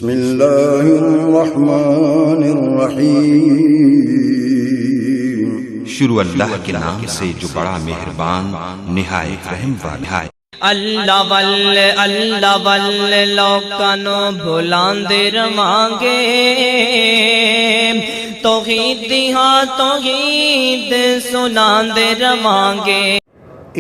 بسم اللہ الرحمن الرحیم۔ شروع اللہ کے نام سے جو بڑا مہربان نہایت رحم والا ہے۔ اللہ واللہ لوکانو بھلاندے رواں گے، توحید ہاں توحید سناندے رواں گے۔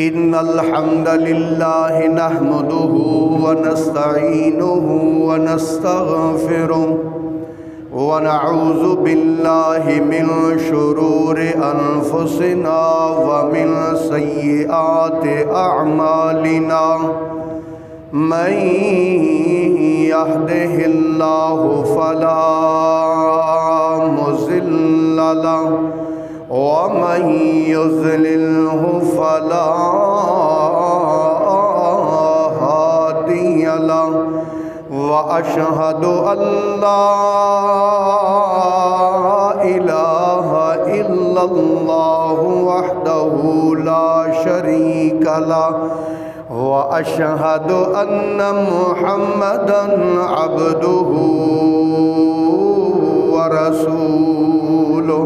ان الحمد للہ نحمده ونستعینه ونستغفره ونعوذ باللہ من شرور انفسنا ومن سیئات اعمالنا، من يهده الله فلا مضل له ومن يضلله فلا هادي له، وأشهد أن لا إله إلا الله وحده لا شريك له، وأشهد أن محمدا عبده ورسوله۔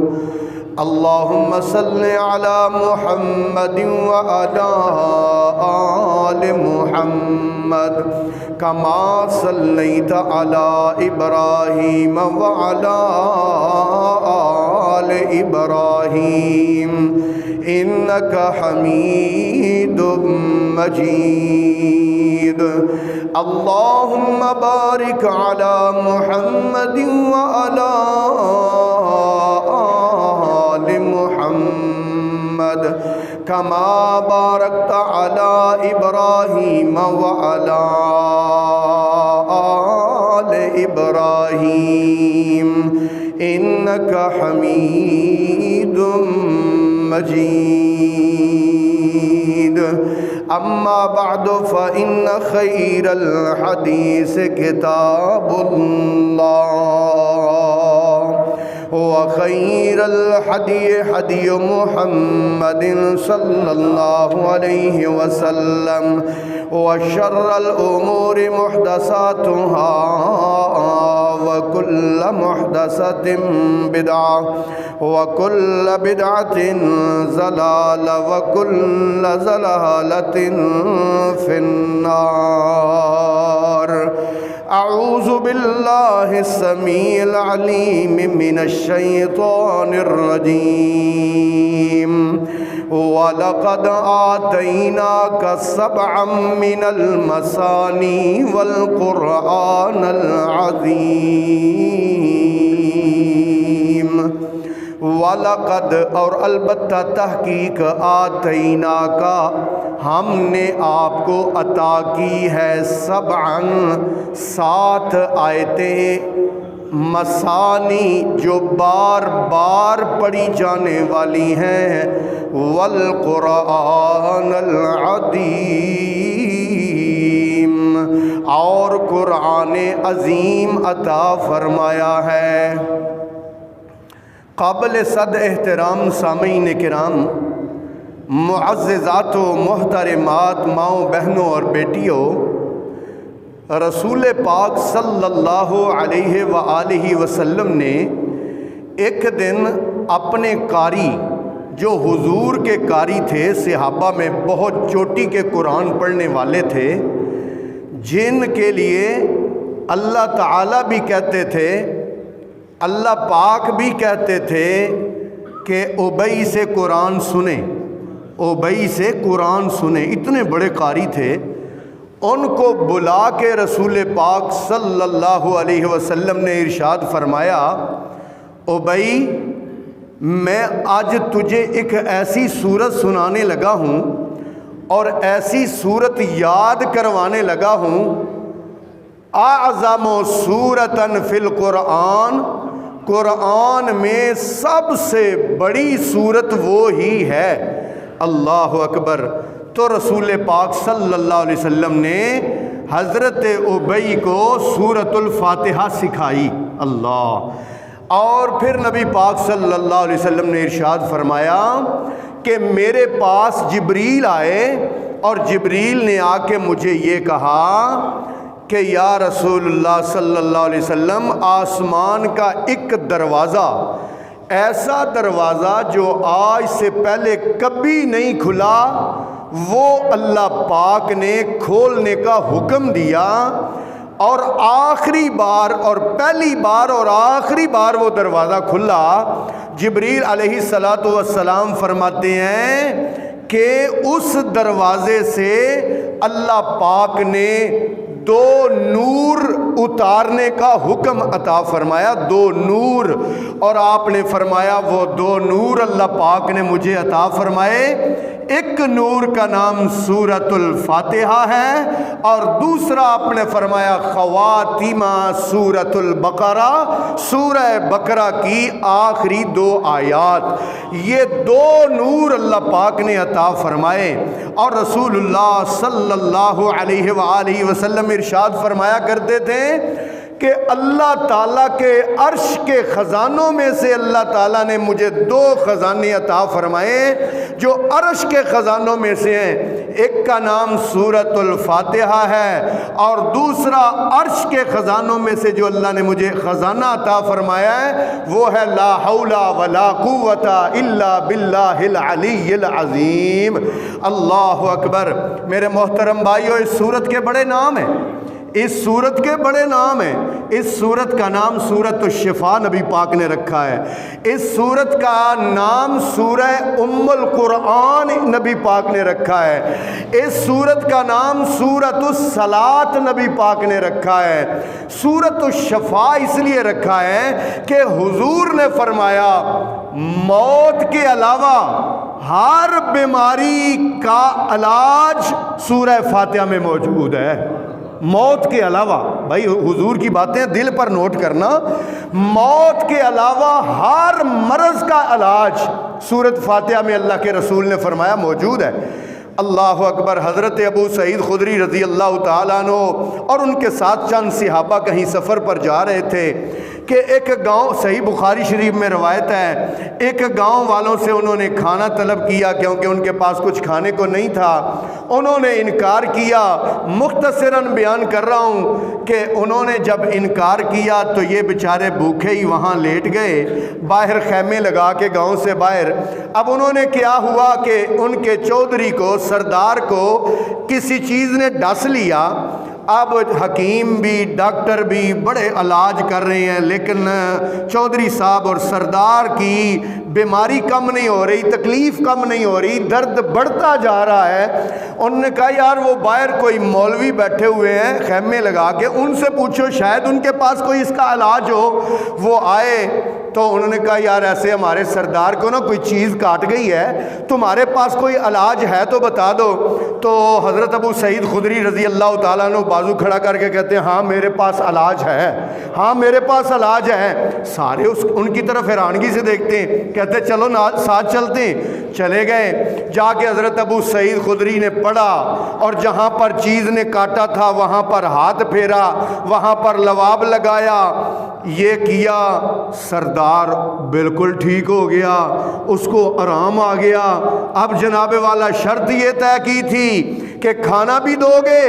اللهم صل على محمد وعلى آل محمد كما صليت على إبراهيم وعلى آل إبراهيم إنك حميد مجيد۔ اللهم بارك على محمد وعلى محمد كما باركت على إبراهيم وعلى آل إبراهيم إنك حميد مجيد۔ أما بعد فإن خير الحديث كتاب الله، وخير الحدي حدي محمد صلى الله عليه وسلم، وشر الأمور محدثاتها، وكل محدثة بدعة، وكل بدعة ضلالة، وكل ضلالة في النار۔ اعوذ باللہ السمیع العلیم من الشیطان الرجیم۔ وَلَقَدْ آتَيْنَاكَ سَبْعًا مِّنَ الْمَثَانِي وَالْقُرْآنَ الْعَظِيمِ۔ وَلَقَدْ اور البتہ تحقیق آتَيْنَا کا ہم نے آپ کو عطا کی ہے، سبعاً 7 آیتیں، مثانی جو بار بار پڑھی جانے والی ہیں، والقرآن العظیم اور قرآن عظیم عطا فرمایا ہے۔ قابل صد احترام سامعین کرام، معززات و محترمات، ماؤں بہنوں اور بیٹیوں، رسول پاک صلی اللہ علیہ وآلہ وسلم نے ایک دن اپنے قاری جو حضور کے قاری تھے، صحابہ میں بہت چوٹی کے قرآن پڑھنے والے تھے، جن کے لیے اللہ تعالیٰ بھی کہتے تھے، اللہ پاک بھی کہتے تھے کہ ابئی سے قرآن سنیں، ابئی سے قرآن سنیں، اتنے بڑے قاری تھے۔ ان کو بلا کے رسول پاک صلی اللہ علیہ وسلم نے ارشاد فرمایا، ابئی میں آج تجھے ایک ایسی صورت سنانے لگا ہوں اور ایسی صورت یاد کروانے لگا ہوں، اعظم سورۃ فی القرآن، قرآن میں سب سے بڑی صورت وہ ہی ہے۔ اللہ اکبر۔ تو رسول پاک صلی اللہ علیہ وسلم نے حضرت ابی کو سورۃ الفاتحہ سکھائی۔ اللہ۔ اور پھر نبی پاک صلی اللہ علیہ وسلم نے ارشاد فرمایا کہ میرے پاس جبریل آئے اور جبریل نے آ کے مجھے یہ کہا کہ یا رسول اللہ صلی اللہ علیہ وسلم آسمان کا ایک دروازہ، ایسا دروازہ جو آج سے پہلے کبھی نہیں کھلا، وہ اللہ پاک نے کھولنے کا حکم دیا، اور آخری بار اور پہلی بار اور آخری بار وہ دروازہ کھلا۔ جبریل علیہ السلام فرماتے ہیں کہ اس دروازے سے اللہ پاک نے 2 نور اتارنے کا حکم عطا فرمایا، 2 نور، اور آپ نے فرمایا وہ 2 نور اللہ پاک نے مجھے عطا فرمائے۔ ایک نور کا نام سورۃ الفاتحہ ہے، اور دوسرا آپ نے فرمایا خواتیمہ سورۃ البقرہ، سورہ بقرہ کی آخری 2 آیات، یہ 2 نور اللہ پاک نے عطا فرمائے۔ اور رسول اللہ صلی اللہ علیہ وآلہ وسلم ارشاد فرمایا کرتے تھے کہ اللہ تعالیٰ کے عرش کے خزانوں میں سے اللہ تعالیٰ نے مجھے 2 خزانے عطا فرمائے جو عرش کے خزانوں میں سے ہیں، ایک کا نام سورۃ الفاتحہ ہے، اور دوسرا عرش کے خزانوں میں سے جو اللہ نے مجھے خزانہ عطا فرمایا ہے وہ ہے لا حول ولا قوت الا باللہ العلی العظیم۔ اللہ اکبر۔ میرے محترم بھائیو، اس سورت کے بڑے نام ہیں، اس سورت کے بڑے نام ہیں۔ اس سورت کا نام سورۃ الشفاء نبی پاک نے رکھا ہے، اس سورت کا نام سورہ ام القرآن نبی پاک نے رکھا ہے، اس سورت کا نام سورۃ الصلاۃ نبی پاک نے رکھا ہے۔ سورۃ الشفاء اس لیے رکھا ہے کہ حضور نے فرمایا موت کے علاوہ ہر بیماری کا علاج سورہ فاتحہ میں موجود ہے، موت کے علاوہ۔ بھائی حضور کی باتیں دل پر نوٹ کرنا، موت کے علاوہ ہر مرض کا علاج سورۃ فاتحہ میں اللہ کے رسول نے فرمایا موجود ہے۔ اللہ اکبر۔ حضرت ابو سعید خدری رضی اللہ تعالیٰ عنہ اور ان کے ساتھ چند صحابہ کہیں سفر پر جا رہے تھے کہ ایک گاؤں، صحیح بخاری شریف میں روایت ہے، ایک گاؤں والوں سے انہوں نے کھانا طلب کیا کیونکہ ان کے پاس کچھ کھانے کو نہیں تھا، انہوں نے انکار کیا۔ مختصراً بیان کر رہا ہوں کہ انہوں نے جب انکار کیا تو یہ بیچارے بھوکے ہی وہاں لیٹ گئے، باہر خیمے لگا کے گاؤں سے باہر۔ اب انہوں نے کیا ہوا کہ ان کے چودھری کو، سردار کو کسی چیز نے ڈس لیا۔ اب حکیم بھی ڈاکٹر بھی بڑے علاج کر رہے ہیں، لیکن چودھری صاحب اور سردار کی بیماری کم نہیں ہو رہی، تکلیف کم نہیں ہو رہی، درد بڑھتا جا رہا ہے۔ انہوں نے کہا یار وہ باہر کوئی مولوی بیٹھے ہوئے ہیں خیمے لگا کے، ان سے پوچھو شاید ان کے پاس کوئی اس کا علاج ہو، وہ آئے۔ تو انہوں نے کہا یار ایسے ہمارے سردار کو نا کوئی چیز کاٹ گئی ہے، تمہارے پاس کوئی علاج ہے تو بتا دو۔ تو حضرت ابو سعید خدری رضی اللہ تعالیٰ عنہ بازو کھڑا کر کے کہتے ہیں ہاں میرے پاس علاج ہے، ہاں میرے پاس علاج ہے۔ سارے ان کی طرف حیرانگی سے دیکھتے ہیں، کہتے چلو ساتھ چلتے ہیں۔ چلے گئے، جا کے حضرت ابو سعید خدری نے پڑھا اور جہاں پر چیز نے کاٹا تھا وہاں پر ہاتھ پھیرا، وہاں پر لواب لگایا، یہ کیا، سردار بالکل ٹھیک ہو گیا، اس کو آرام آ گیا۔ اب جناب والا شرط یہ طے کی تھی کہ کھانا بھی دو گے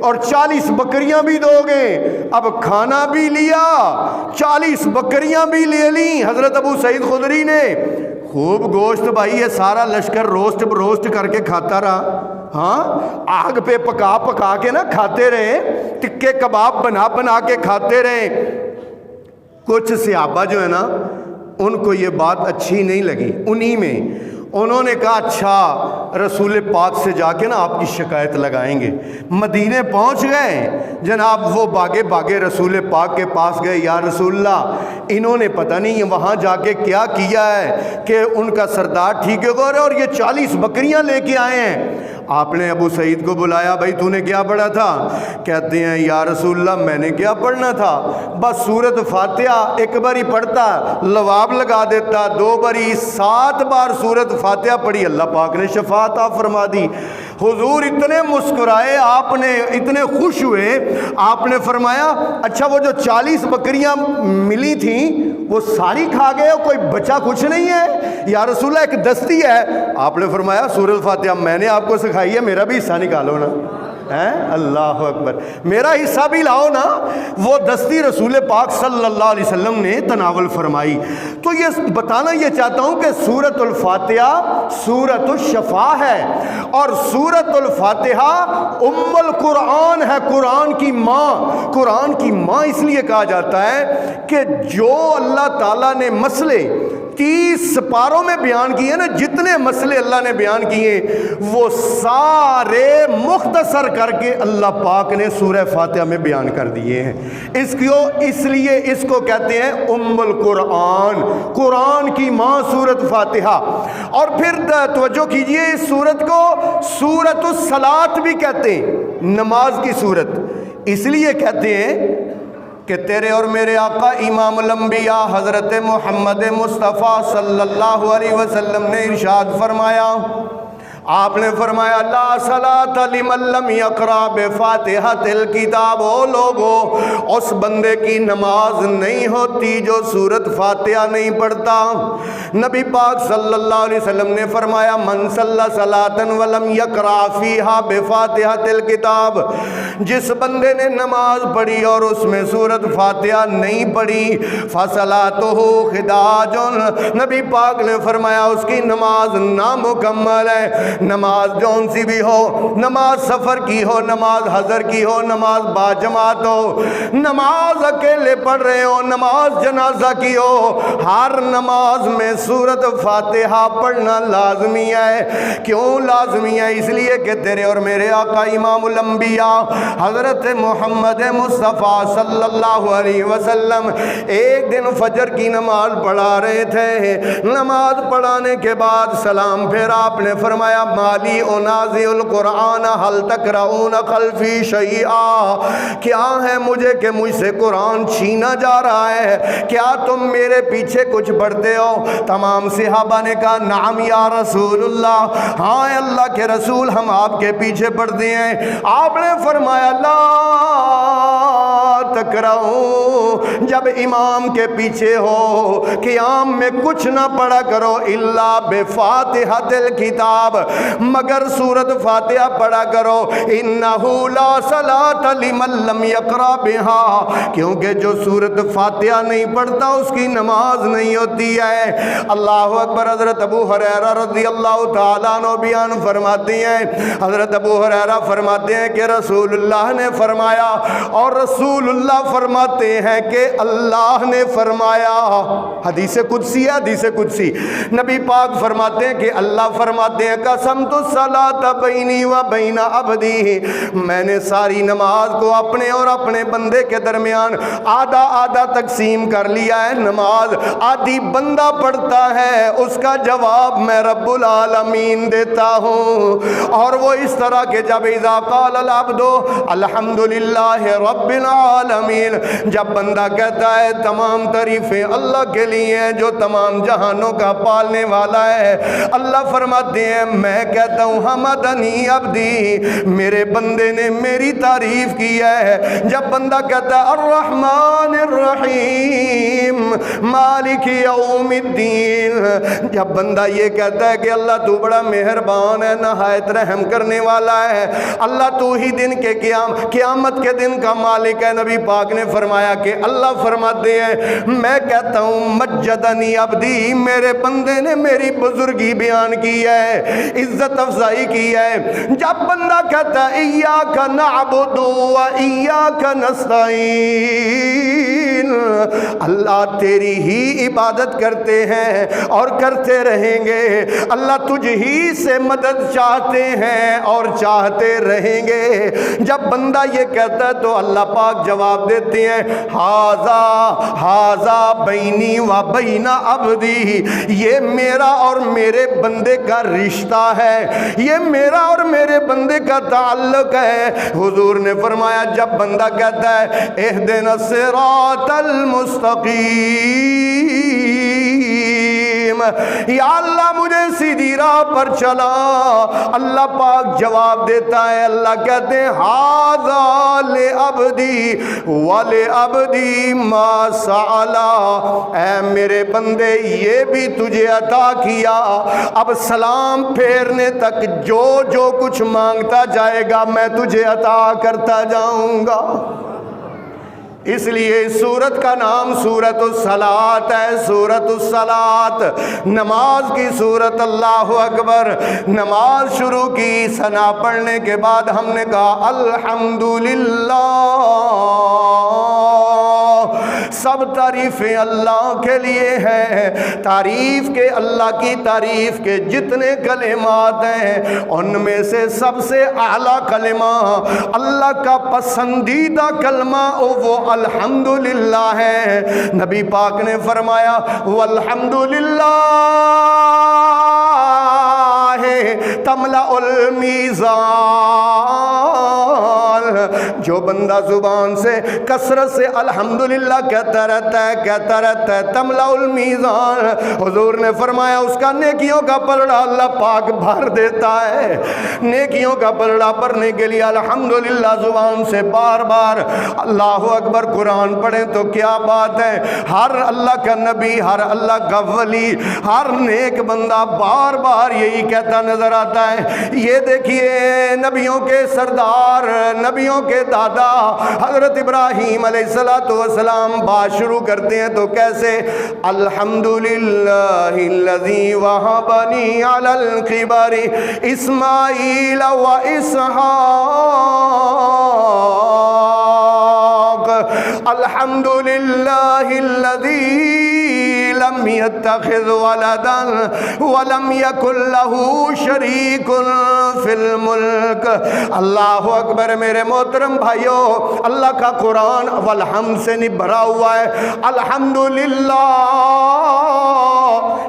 اور 40 بکریاں بھی دو گے۔ اب کھانا بھی لیا، 40 بکریاں بھی لے لیں حضرت ابو سعید خدری نے۔ خوب گوشت بھائی، یہ سارا لشکر روسٹ کر کے کھاتا رہا، ہاں آگ پہ پکا کے نا کھاتے رہے، ٹکے کباب بنا کے کھاتے رہے۔ کچھ صحابہ جو ہے نا ان کو یہ بات اچھی نہیں لگی، انہی میں انہوں نے کہا اچھا رسول پاک سے جا کے نا آپ کی شکایت لگائیں گے۔ مدینے پہنچ گئے جناب، وہ باگے رسول پاک کے پاس گئے، یا رسول اللہ انہوں نے پتہ نہیں وہاں جا کے کیا کیا ہے کہ ان کا سردار ٹھیک ہو گیا اور یہ 40 بکریاں لے کے آئے ہیں۔ آپ نے ابو سعید کو بلایا، بھائی تو نے کیا پڑھا تھا؟ کہتے ہیں یا رسول اللہ میں نے کیا پڑھنا تھا، بس سورۃ فاتحہ ایک باری پڑھتا، لواب لگا دیتا، 2 باری 7 بار سورۃ فاتحہ پڑھی، اللہ پاک نے شفا عطا فرما دی۔ حضور اتنے مسکرائے، آپ نے اتنے خوش ہوئے، آپ نے فرمایا اچھا وہ جو 40 بکریاں ملی تھیں وہ ساری کھا گئے ہو، کوئی بچا کچھ نہیں ہے؟ یا رسول اللہ ایک دستی ہے۔ آپ نے فرمایا سورۃ فاتحہ میں نے آپ کو سکھائی ہے، میرا بھی حصہ نکالو نا۔ اللہ اکبر، میرا حصہ بھی لاؤ نا۔ وہ دستی رسول پاک صلی اللہ علیہ وسلم نے تناول فرمائی۔ تو یہ بتانا یہ چاہتا ہوں کہ سورۃ الفاتحہ سورۃ الشفا ہے، اور سورۃ الفاتحہ ام القرآن ہے، قرآن کی ماں۔ قرآن کی ماں اس لیے کہا جاتا ہے کہ جو اللہ تعالیٰ نے مسئلے 30 سپاروں میں بیان کیے نا، جتنے مسئلے اللہ نے بیان کیے وہ سارے مختصر کر کے اللہ پاک نے سورہ فاتحہ میں بیان کر دیے ہیں۔ اس لیے اس کو کہتے ہیں ام القرآن، قرآن کی ماں سورۃ فاتحہ۔ اور پھر توجہ کیجئے، اس سورت کو سورۃ الصلاۃ بھی کہتے ہیں، نماز کی سورت۔ اس لیے کہتے ہیں کہ تیرے اور میرے آقا امام الانبیاء حضرت محمد مصطفیٰ صلی اللہ علیہ وسلم نے ارشاد فرمایا، آپ نے فرمایا لا صلاۃ لمن لم یقرأ بفاتحۃ الکتاب۔ او لوگو، اس بندے کی نماز نہیں ہوتی جو سورۃ فاتحہ نہیں پڑھتا۔ نبی پاک صلی اللہ علیہ وسلم نے فرمایا من صلی صلاۃ ولم یقرأ فیہا بفاتحۃ الکتاب، جس بندے نے نماز پڑھی اور اس میں سورۃ فاتحہ نہیں پڑھی، فصلاتہ خداج، نبی پاک نے فرمایا اس کی نماز نامکمل ہے۔ نماز جون سی بھی ہو، نماز سفر کی ہو، نماز حضر کی ہو، نماز با جماعت ہو، نماز اکیلے پڑھ رہے ہو، نماز جنازہ کی ہو، ہر نماز میں سورۃ فاتحہ پڑھنا لازمی ہے۔ کیوں لازمی ہے؟ اس لیے کہ تیرے اور میرے آقا امام الانبیاء حضرت محمد مصطفیٰ صلی اللہ علیہ وسلم ایک دن فجر کی نماز پڑھا رہے تھے۔ نماز پڑھانے کے بعد سلام پھیرا، آپ نے فرمایا مالی انازع القرآن حل تقرؤون خلفی شیئا، کیا ہے مجھے کہ مجھ سے قرآن چھینا جا رہا ہے؟ کیا تم میرے پیچھے کچھ پڑھتے ہو؟ تمام صحابہ نے کہا نعم یا رسول اللہ، ہاں اللہ کے رسول ہم آپ کے پیچھے پڑھتے ہیں۔ آپ نے فرمایا لا تقرؤ، جب امام کے پیچھے ہو قیام میں کچھ نہ پڑھا کرو الا بفاتحۃ الکتاب، مگر سورۃ فاتحہ پڑھا کرو۔ انہ لا صلاۃ لمن لم یقرأ بہا، کیونکہ جو سورۃ فاتحہ نہیں پڑھتا اس کی نماز نہیں ہوتی ہے۔ اللہ اکبر۔ حضرت ابو ہریرہ رضی اللہ تعالیٰ عنہ بیان فرماتے ہیں، حضرت ابو ہریرہ فرماتے ہیں کہ رسول اللہ نے فرمایا، اور رسول اللہ فرماتے ہیں کہ اللہ نے فرمایا۔ حدیث قدسی ہے، حدیث قدسی۔ نبی پاک فرماتے ہیں کہ اللہ فرماتے ہیں قسمت الصلاۃ بینی و بین عبدی، میں نے ساری نماز کو اپنے اور اپنے بندے کے درمیان آدھا آدھا تقسیم کر لیا ہے۔ نماز آدھی بندہ پڑھتا ہے، اس کا جواب میں رب العالمین دیتا ہوں، اور وہ اس طرح کہ جب اذا قال العبد الحمدللہ رب العالمین، جب بندہ کہتا ہے تمام تعریفیں اللہ کے لیے ہیں جو تمام جہانوں کا پالنے والا ہے، اللہ فرماتے ہیں میں کہتا ہوں حمدنی عبدی، میرے بندے نے میری تعریف کی ہے۔ جب بندہ کہتا ہے الرحمن الرحیم مالک یوم الدین، جب بندہ یہ کہتا ہے کہ اللہ تو بڑا مہربان ہے، نہایت رحم کرنے والا ہے، اللہ تو ہی دن کے قیامت کے دن کا مالک ہے، نبی پاک نے فرمایا کہ اللہ فرماتے ہیں میں کہتا ہوں مجدنی عبدی، میرے بندے نے میری بزرگی بیان کی ہے، عزت افزائی کی ہے۔ جب بندہ کہتا ہے ایاک نعبد و ایاک نستعین، اللہ تیری ہی عبادت کرتے ہیں اور کرتے رہیں گے، اللہ تجھ ہی سے مدد چاہتے ہیں اور چاہتے رہیں گے۔ جب بندہ یہ کہتا ہے تو اللہ پاک جواب دیتے ہیں ہاذا بینی و بین عبدی، یہ میرا اور میرے بندے کا رشتہ ہے، یہ میرا اور میرے بندے کا تعلق ہے۔ حضور نے فرمایا جب بندہ کہتا ہے اہدنا الصراط المستقیم، یا اللہ مجھے سیدھی راہ پر چلا۔ اللہ پاک جواب دیتا ہے، اللہ کہتے ہیں ھذا لعبدی ولعبدی ما سألا، اے میرے بندے یہ بھی تجھے عطا کیا، اب سلام پھیرنے تک جو جو کچھ مانگتا جائے گا میں تجھے عطا کرتا جاؤں گا۔ اس لیے اس سورت کا نام سورۃ الصلاۃ ہے، سورۃ الصلاۃ، نماز کی سورت۔ اللہ اکبر۔ نماز شروع کی، ثنا پڑھنے کے بعد ہم نے کہا الحمدللہ، سب تعریفیں اللہ کے لیے ہیں۔ تعریف کے، اللہ کی تعریف کے جتنے کلمات ہیں ان میں سے سب سے اعلیٰ کلمہ، اللہ کا پسندیدہ کلمہ وہ الحمدللہ ہے۔ نبی پاک نے فرمایا والحمدللہ تملأ المیزان، جو بندہ زبان سے کثرت سے الحمدللہ کہتا رہتا ہے تملأ المیزان، حضور نے فرمایا اس کا نیکیوں کا پلڑا اللہ پاک بھر دیتا ہے۔ نیکیوں کا پلڑا بھرنے کے لیے الحمدللہ زبان سے بار بار اللہ اکبر قرآن پڑھیں تو کیا بات ہے۔ ہر اللہ کا نبی، ہر اللہ کا ولی، ہر نیک بندہ بار بار یہی کہتا نظر آتا ہے۔ یہ دیکھیے نبیوں کے سردار، نبیوں کے دادا حضرت ابراہیم علیہ السلام بات شروع کرتے ہیں تو کیسے؟ الحمدللہ الذی وہبنی علی الکبر اسماعیل و اسحاق، الحمدللہ الذی لم يتخذ ولدا ولم يكن له شریک فی الملک۔ اللہ اکبر۔ میرے محترم بھائیو، اللہ کا قرآن والحمد سے نہیں بھرا ہوا ہے۔ الحمدللہ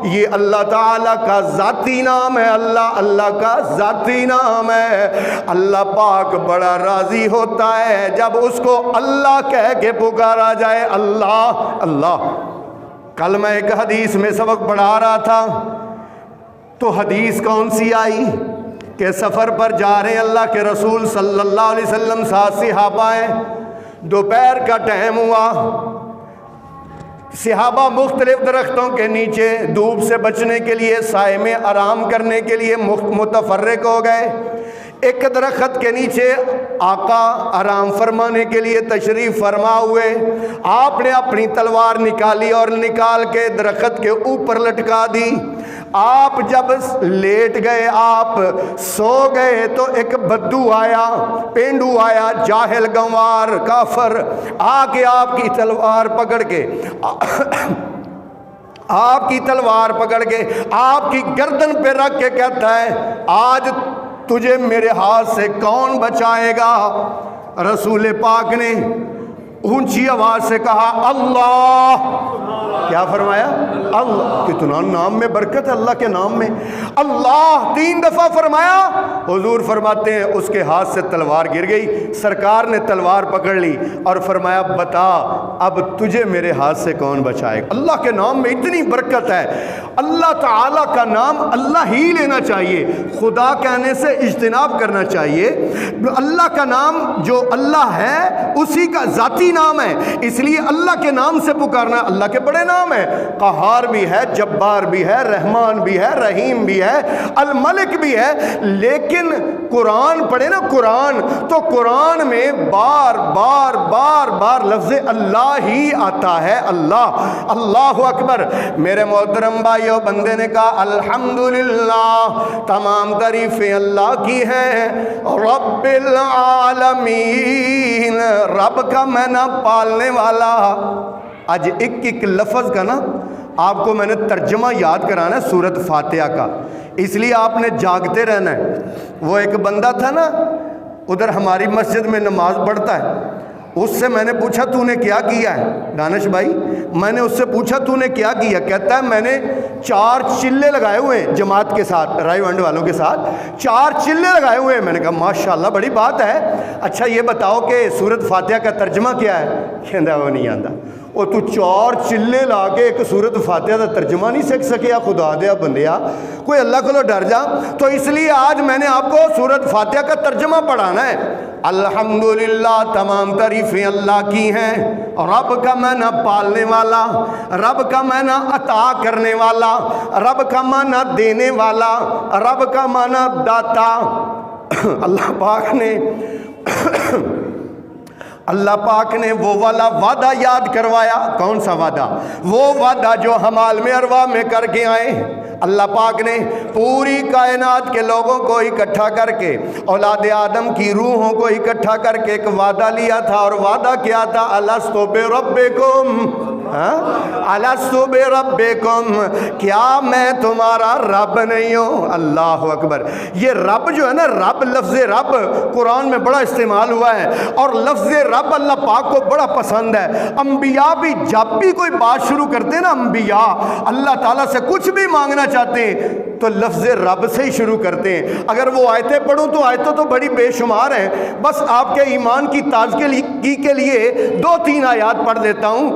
یہ اللہ تعالیٰ کا ذاتی نام ہے، اللہ کا ذاتی نام ہے۔ اللہ پاک بڑا راضی ہوتا ہے جب اس کو اللہ کہہ کے پکارا جائے، اللہ اللہ۔ کل میں ایک حدیث میں سبق پڑھا رہا تھا تو حدیث کون سی آئی کہ سفر پر جا رہے ہیں اللہ کے رسول صلی اللہ علیہ وسلم، ساتھ صحابہ ہیں، دوپہر کا ٹائم ہوا، صحابہ مختلف درختوں کے نیچے دھوپ سے بچنے کے لیے، سائے میں آرام کرنے کے لیے متفرق ہو گئے۔ ایک درخت کے نیچے آقا آرام فرمانے کے لیے تشریف فرما ہوئے، آپ نے اپنی تلوار نکالی اور نکال کے درخت کے اوپر لٹکا دی۔ آپ جب لیٹ گئے، آپ سو گئے تو ایک بدو آیا، پینڈو آیا، جاہل گنوار کافر، آ کے آپ کی تلوار پکڑ کے آپ کی تلوار پکڑ کے آپ کی گردن پہ رکھ کے کہتا ہے آج تجھے میرے ہاتھ سے کون بچائے گا؟ رسول پاک نے اونچی آواز سے کہا اللہ۔ کیا فرمایا؟ اللہ۔ کتنا نام میں برکت ہے اللہ کے نام میں، اللہ 3 دفعہ فرمایا۔ حضور فرماتے ہیں اس کے ہاتھ سے تلوار گر گئی، سرکار نے تلوار پکڑ لی اور فرمایا بتا اب تجھے میرے ہاتھ سے کون بچائے گا؟ اللہ کے نام میں اتنی برکت ہے۔ اللہ تعالیٰ کا نام اللہ ہی لینا چاہیے، خدا کہنے سے اجتناب کرنا چاہیے۔ اللہ کا نام جو اللہ ہے اسی کا ذاتی نام ہے، اس لیے اللہ کے نام سے پکارنا۔ اللہ کے بڑے نام ہے، قہار بھی ہے، جبار بھی ہے، رحمان بھی ہے، رحیم بھی ہے، الملک بھی ہے۔ لیکن قرآن پڑھے نا قرآن، تو قرآن میں بار بار بار بار لفظ اللہ ہی آتا ہے، اللہ۔ اللہ اکبر۔ میرے محترم بھائیو، بندے نے کہا الحمدللہ، تمام تعریفیں اللہ کی ہیں، رب العالمین، رب کا میں نہ پالنے والا۔ آج ایک لفظ کا نا آپ کو میں نے ترجمہ یاد کرانا ہے سورۃ فاتحہ کا، اس لیے آپ نے جاگتے رہنا ہے۔ وہ ایک بندہ تھا نا ادھر ہماری مسجد میں نماز پڑھتا ہے، اس سے میں نے پوچھا تو نے کیا کیا ہے دانش بھائی؟ میں نے اس سے پوچھا تو نے کیا کیا؟ کہتا ہے میں نے 4 چلے لگائے ہوئے ہیں جماعت کے ساتھ، رائے ونڈ والوں کے ساتھ 4 چلے لگائے ہوئے ہیں۔ میں نے کہا ماشاءاللہ بڑی بات ہے، اچھا یہ بتاؤ کہ سورۃ فاتحہ کا ترجمہ کیا ہے؟ کہتا وہ نہیں آتا۔ وہ تو چار چلے لا کے ایک سورت فاتحہ دا ترجمہ نہیں سیکھ سکیا؟ خدا دیا بندیا کوئی اللہ کو ڈر جا۔ تو اس لیے آج میں نے آپ کو سورت فاتحہ کا ترجمہ پڑھانا ہے۔ الحمدللہ تمام تعریفیں اللہ کی ہیں، رب کا معنی پالنے والا، رب کا معنی عطا کرنے والا، رب کا معنی دینے والا، رب کا معنی داتا۔ اللہ پاک نے وہ والا وعدہ یاد کروایا۔ کون سا وعدہ؟ وہ وعدہ جو ہم عالم ارواح میں کر کے آئے۔ اللہ پاک نے پوری کائنات کے لوگوں کو اکٹھا کر کے، اولاد آدم کی روحوں کو اکٹھا کر کے ایک وعدہ لیا تھا، اور وعدہ کیا تھا؟ الستو بربکم، الستو بربکم، کیا میں تمہارا رب نہیں ہوں؟ اللہ اکبر۔ یہ رب جو ہے نا، رب، لفظ رب قرآن میں بڑا استعمال ہوا ہے، اور لفظ رب اللہ پاک کو بڑا پسند ہے۔ انبیاء بھی جب بھی کوئی بات شروع کرتے ہیں نا، انبیاء اللہ تعالیٰ سے کچھ بھی مانگنا چاہتے ہیں تو لفظ رب سے ہی شروع کرتے ہیں۔ اگر وہ آیتیں پڑھوں تو آیتیں تو بڑی بے شمار ہیں، بس آپ کے ایمان کی تازگی کے لیے 2-3 آیات پڑھ دیتا ہوں۔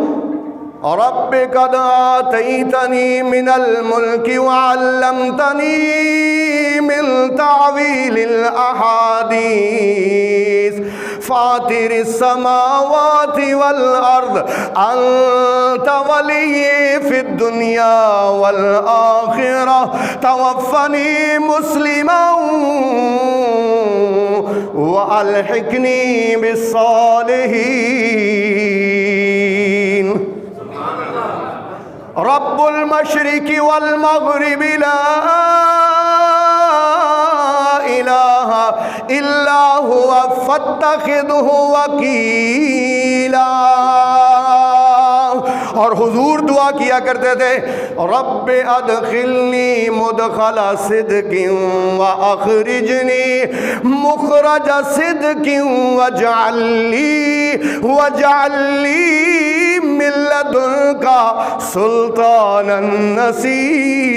رب قد آتیتنی من الملک وعلمتنی من تعویل الاحادیث فاطر السماوات والارض انت ولی فی الدنیا والآخرہ توفنی مسلما والحقنی بالصالحین۔ رب المشرق والمغرب لا الہ الا هو فاتخذہ وکیلا۔ اور حضور دعا کیا کرتے تھے، رب ادخلنی مدخل صدق واخرجنی مخرج صدق واجعل لی من لدنک سلطانا نصیرا۔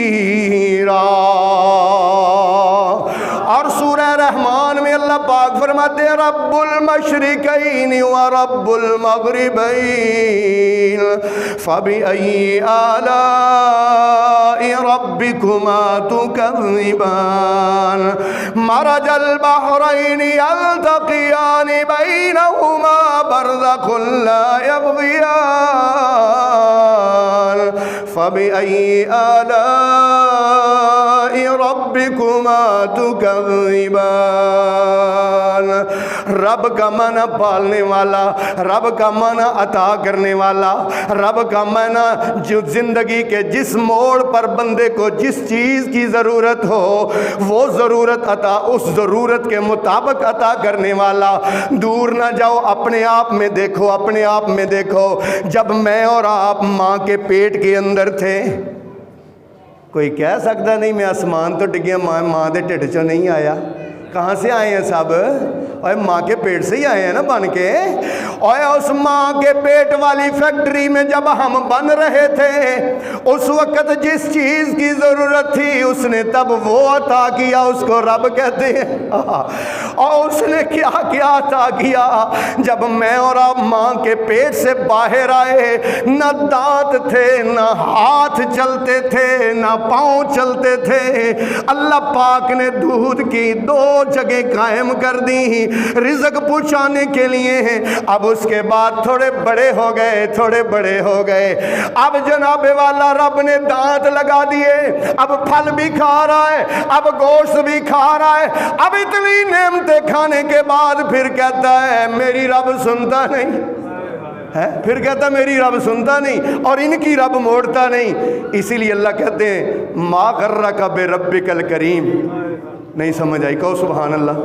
اور سورہ رحمان میں اللہ پاک فرماتے ہیں، رب المشرقین ورب المغربین فبأي آلاء ربكما تكذبان مرج البحرين يلتقيان بينهما برزخ لا يبغيان فبأي آلاء ربكما تكذبان۔ رب کا معنی پالنے والا، رب کا معنی عطا کرنے والا، رب کا معنی جو زندگی کے جس موڑ پر بندے کو جس چیز کی ضرورت ہو وہ ضرورت عطا، اس ضرورت کے مطابق عطا کرنے والا۔ دور نہ جاؤ، اپنے آپ میں دیکھو، اپنے آپ میں دیکھو۔ جب میں اور آپ ماں کے پیٹ کے اندر تھے، کوئی کہہ سکتا نہیں میں آسمان تو ڈگیا، ماں دے ٹھڈ چوں نہیں آیا۔ کہاں سے آئے ہیں سب؟ اور ماں کے پیٹ سے ہی آئے ہیں نا بن کے۔ اور اس ماں کے پیٹ والی فیکٹری میں جب ہم بن رہے تھے، اس وقت جس چیز کی ضرورت تھی اس نے تب وہ عطا کیا، اس کو رب کہتے ہیں۔ اور اس نے کیا کیا عطا کیا؟ جب میں اور آپ ماں کے پیٹ سے باہر آئے، نہ دانت تھے، نہ ہاتھ چلتے تھے، نہ پاؤں چلتے تھے، اللہ پاک نے دودھ کی 2 جگہ قائم کر دی رزق پہنچانے کے لیے ہیں۔ اب اس کے بعد تھوڑے بڑے ہو گئے، تھوڑے بڑے ہو گئے، اب جناب والا رب نے دانت لگا دیے، اب پھل بھی کھا رہا ہے، اب گوشت بھی کھا رہا ہے۔ اب اتنی نعمتیں کھانے کے بعد پھر کہتا ہے میری رب سنتا نہیں ہے، پھر کہتا میری رب سنتا نہیں اور ان کی رب موڑتا نہیں۔ اسی لیے اللہ کہتے ہیں ما غرک بربک الکریم۔ نہیں سمجھ آئی؟ کہو سبحان اللہ۔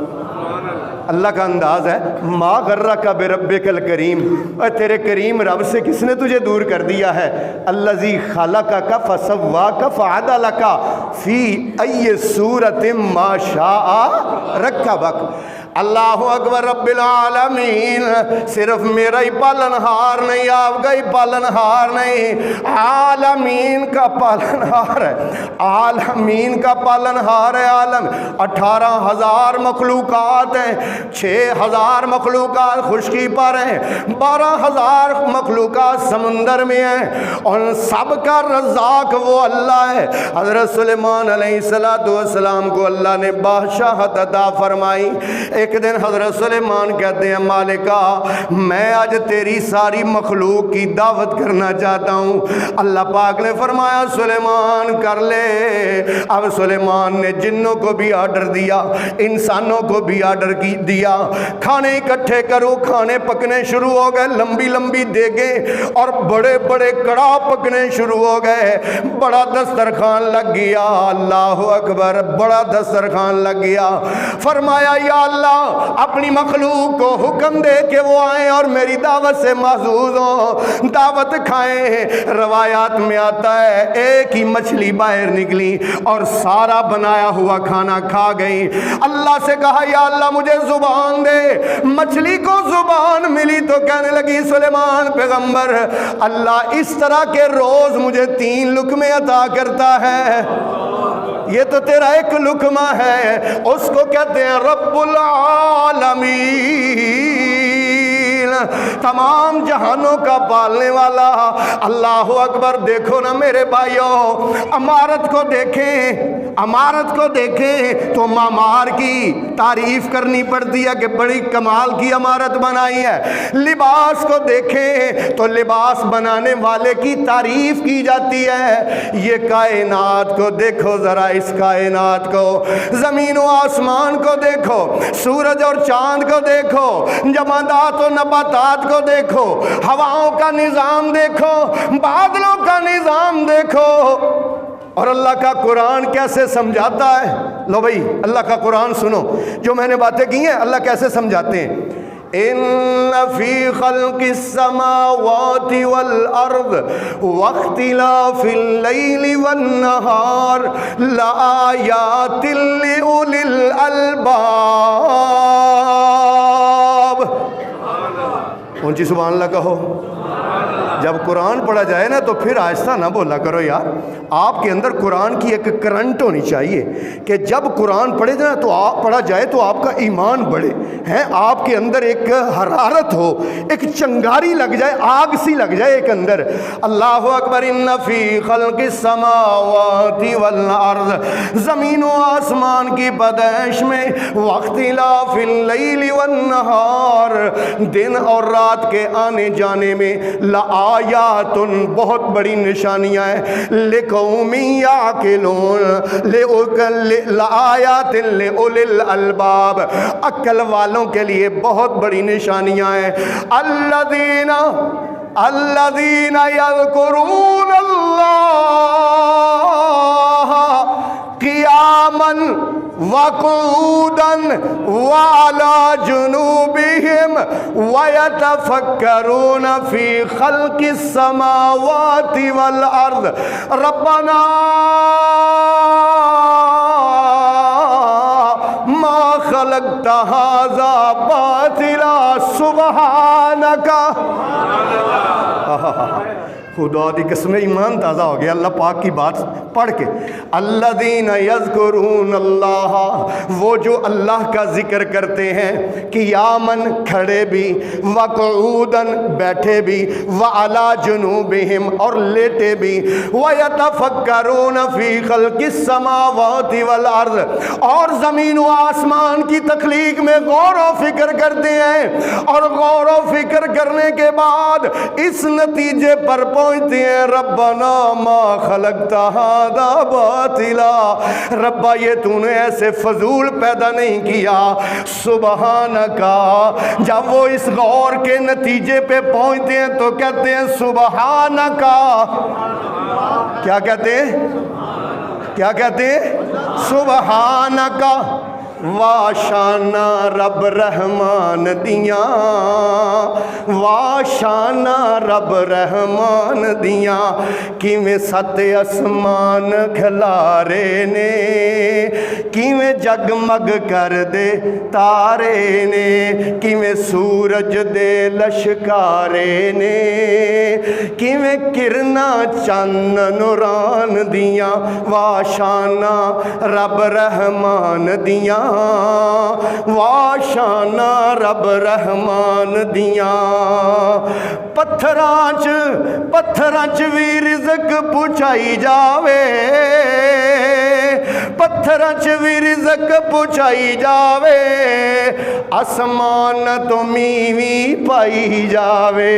اللہ کا انداز ہے، ما غرک بربک الکریم، اور تیرے کریم رب سے کس نے تجھے دور کر دیا ہے؟ الذی خلقک فسواک فعدلک فی ای صورت ما شاء رکبک۔ اللہ اکبر رب العالمین صرف میرا ہی پالنہار نہیں، آپ کا ہی پالنہار نہیں، عالمین کا پالنہار ہے، عالمین کا پالنہار ہے۔ عالم 18,000 مخلوقات ہیں، 6,000 مخلوقات خشکی پر ہیں، 12,000 مخلوقات سمندر میں ہیں، اور سب کا رزاق وہ اللہ ہے۔ حضرت سلیمان علیہ السلام کو اللہ نے بادشاہت عطا فرمائی۔ ایک دن حضرت سلیمان کہتے ہیں مالکہ میں آج تیری ساری مخلوق کی دعوت کرنا چاہتا ہوں۔ اللہ پاک نے فرمایا سلیمان کر لے۔ اب سلیمان نے جنوں کو بھی آرڈر دیا، انسانوں کو بھی آرڈر دیا، کھانے اکٹھے کرو، کھانے پکنے شروع ہو گئے، لمبی لمبی دیگیں اور بڑے بڑے کڑاہ پکنے شروع ہو گئے، بڑا دسترخوان لگ گیا۔ اللہ اکبر، بڑا دسترخوان لگ گیا۔ فرمایا یا اللہ اپنی مخلوق کو حکم دے کہ وہ آئیں اور میری دعوت سے محظوظ ہوں، دعوت کھائیں۔ روایات میں آتا ہے ایک ہی مچھلی باہر نکلی اور سارا بنایا ہوا کھانا کھا گئی۔ اللہ سے کہا یا اللہ مجھے زبان دے، مچھلی کو زبان ملی تو کہنے لگی سلیمان پیغمبر اللہ اس طرح کے روز مجھے 3 لقمے عطا کرتا ہے، یہ تو تیرا ایک لقمہ ہے۔ اس کو کہتے ہیں رب العالمین، تمام جہانوں کا پالنے والا۔ اللہ اکبر، دیکھو نا میرے بھائیوں، عمارت کو دیکھیں، عمارت کو دیکھیں تو معمار کی تعریف کرنی پڑتی ہے کہ بڑی کمال کی عمارت بنائی ہے۔ لباس کو دیکھیں تو لباس بنانے والے کی تعریف کی جاتی ہے۔ یہ کائنات کو دیکھو ذرا، اس کائنات کو، زمین و آسمان کو دیکھو، سورج اور چاند کو دیکھو، جمادات و نباتات کو دیکھو، ہواؤں کا نظام دیکھو، بادلوں کا نظام دیکھو، اور اللہ کا قرآن کیسے سمجھاتا ہے۔ لو بھائی اللہ کا قرآن سنو، جو میں نے باتیں کی ہیں اللہ کیسے سمجھاتے ہیں۔ ان فی خلق السماوات والارض واختلاف اللیل والنہار لآیات لأولی الالباب۔ اونچی سبحان اللہ کہو۔ جب قرآن پڑھا جائے نا تو پھر آہستہ نہ بولا کرو یار، آپ کے اندر قرآن کی ایک کرنٹ ہونی چاہیے کہ جب قرآن پڑھے نا تو آپ پڑھا جائے تو آپ کا ایمان بڑھے ہیں، آپ کے اندر ایک حرارت ہو، ایک چنگاری لگ جائے، آگ سی لگ جائے ایک اندر۔ اللہ اکبر، ان فی خلق السماوات والارض، زمین و آسمان کی پیدائش میں، واختلاف اللیل والنہار، دن اور رات کے آنے جانے میں، لآیات بہت بڑی نشانیاں ہیں، لقوم یعقلون، لآیات لأولی الالباب، عقل والوں کے لیے بہت بڑی نشانیاں ہیں۔ الذین یذکرون اللہ قیاما وقعودا وعلى جنوبهم ويتفكرون في خلق السماوات والأرض ربنا ما خلقت هذا باطلا سبحانك۔ خدا دی قسم ایمان تازہ ہو گیا اللہ پاک کی بات پڑھ کے۔ الذین یذکرون اللہ، وہ جو اللہ کا ذکر کرتے ہیں، قیاماً کھڑے بھی، وقعوداً بیٹھے بھی، وعلی جنوبہم اور لیٹے بھی، ویتفکرون فی خلق السماوات والارض، اور زمین و آسمان کی تخلیق میں غور و فکر کرتے ہیں، اور غور و فکر کرنے کے بعد اس نتیجے پر پہنچتے ہیں ربنا ما خلقت ھذا باطلا، ربا یہ تو نے ایسے فضول پیدا نہیں کیا، سبحانکا۔ جب وہ اس غور کے نتیجے پہ پہنچتے ہیں تو کہتے ہیں سبحانکا۔ کیا کہتے ہیں؟ کیا کہتے ہیں؟ سبحانکا۔ واشانا رب رحمان دیاں، واشانا رب رحمان دیاں، کیویں سات اسمان کھلارے نے، کیویں جگمگ کر دے تارے نے، کیویں سورج دے لشکارے نے، کیویں کرنا چند نوران دیاں، واشانا رب رحمان دیاں، واشانا رب رحمان دیاں۔ پتھرانچ بھی رزق پہنچائی جاوے، پتھرانچ بھی رزق پہنچائی جاوے، آسمان تو میویں پائی جاوے،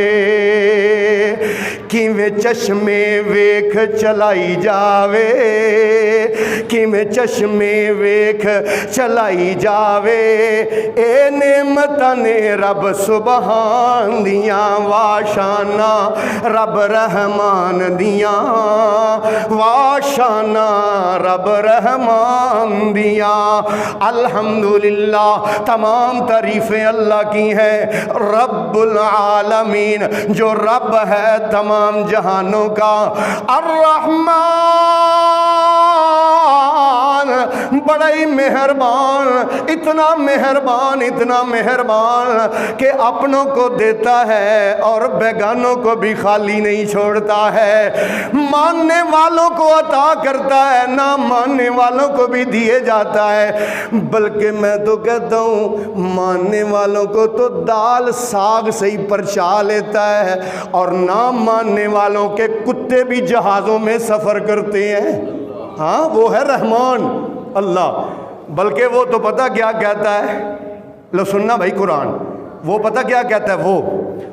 کیویں چشمے ویکھ چلائی جاوے، کیویں چشمے ویکھ چلائی جاوے، اے نعمتاں نے رب سبحان دیاں، واشانا رب رحمان دیاں، واشانا رب رحمان دیاں۔ الحمدللہ، تمام تعریفیں اللہ کی ہیں، رب العالمین جو رب ہے تمام جہانوں کا، الرحمن بڑا ہی مہربان، اتنا مہربان کہ اپنوں کو دیتا ہے اور بیگانوں کو بھی خالی نہیں چھوڑتا ہے، ماننے والوں کو عطا کرتا ہے، نہ ماننے والوں کو بھی دیے جاتا ہے، بلکہ میں تو کہتا ہوں ماننے والوں کو تو دال ساگ سے ہی پرچا لیتا ہے، اور نہ ماننے والوں کے کتے بھی جہازوں میں سفر کرتے ہیں۔ ہاں، وہ ہے رحمان اللہ، بلکہ وہ تو پتہ کیا کہتا ہے، لو سننا بھائی قرآن، وہ پتہ کیا کہتا ہے،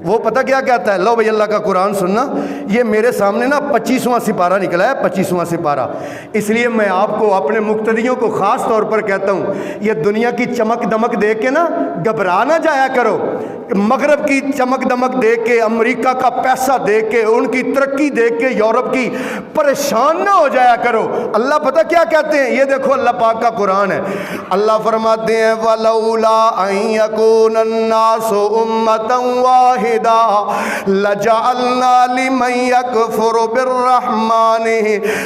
وہ پتہ کیا کہتا ہے، لو بھائی اللہ کا قرآن سننا، یہ میرے سامنے نا 25واں سپارہ نکلا ہے، 25واں سپارہ، اس لیے میں آپ کو اپنے مقتدیوں کو خاص طور پر کہتا ہوں، یہ دنیا کی چمک دمک دیکھ کے نا گھبرا نہ جایا کرو، مغرب کی چمک دمک دیکھ کے، امریکہ کا پیسہ دیکھ کے، ان کی ترقی دیکھ کے، یورپ کی، پریشان نہ ہو جایا کرو۔ اللہ پتہ کیا کہتے ہیں، یہ دیکھو اللہ پاک کا قرآن ہے، اللہ فرماتے ہیں وَلَوْلَا أَن يَكُونَ النَّاسُ أُمَّةً وَاحِدَةً لَجَعَلْنَا لِمَن يَكْفُرُ بِالرَّحْمَنِ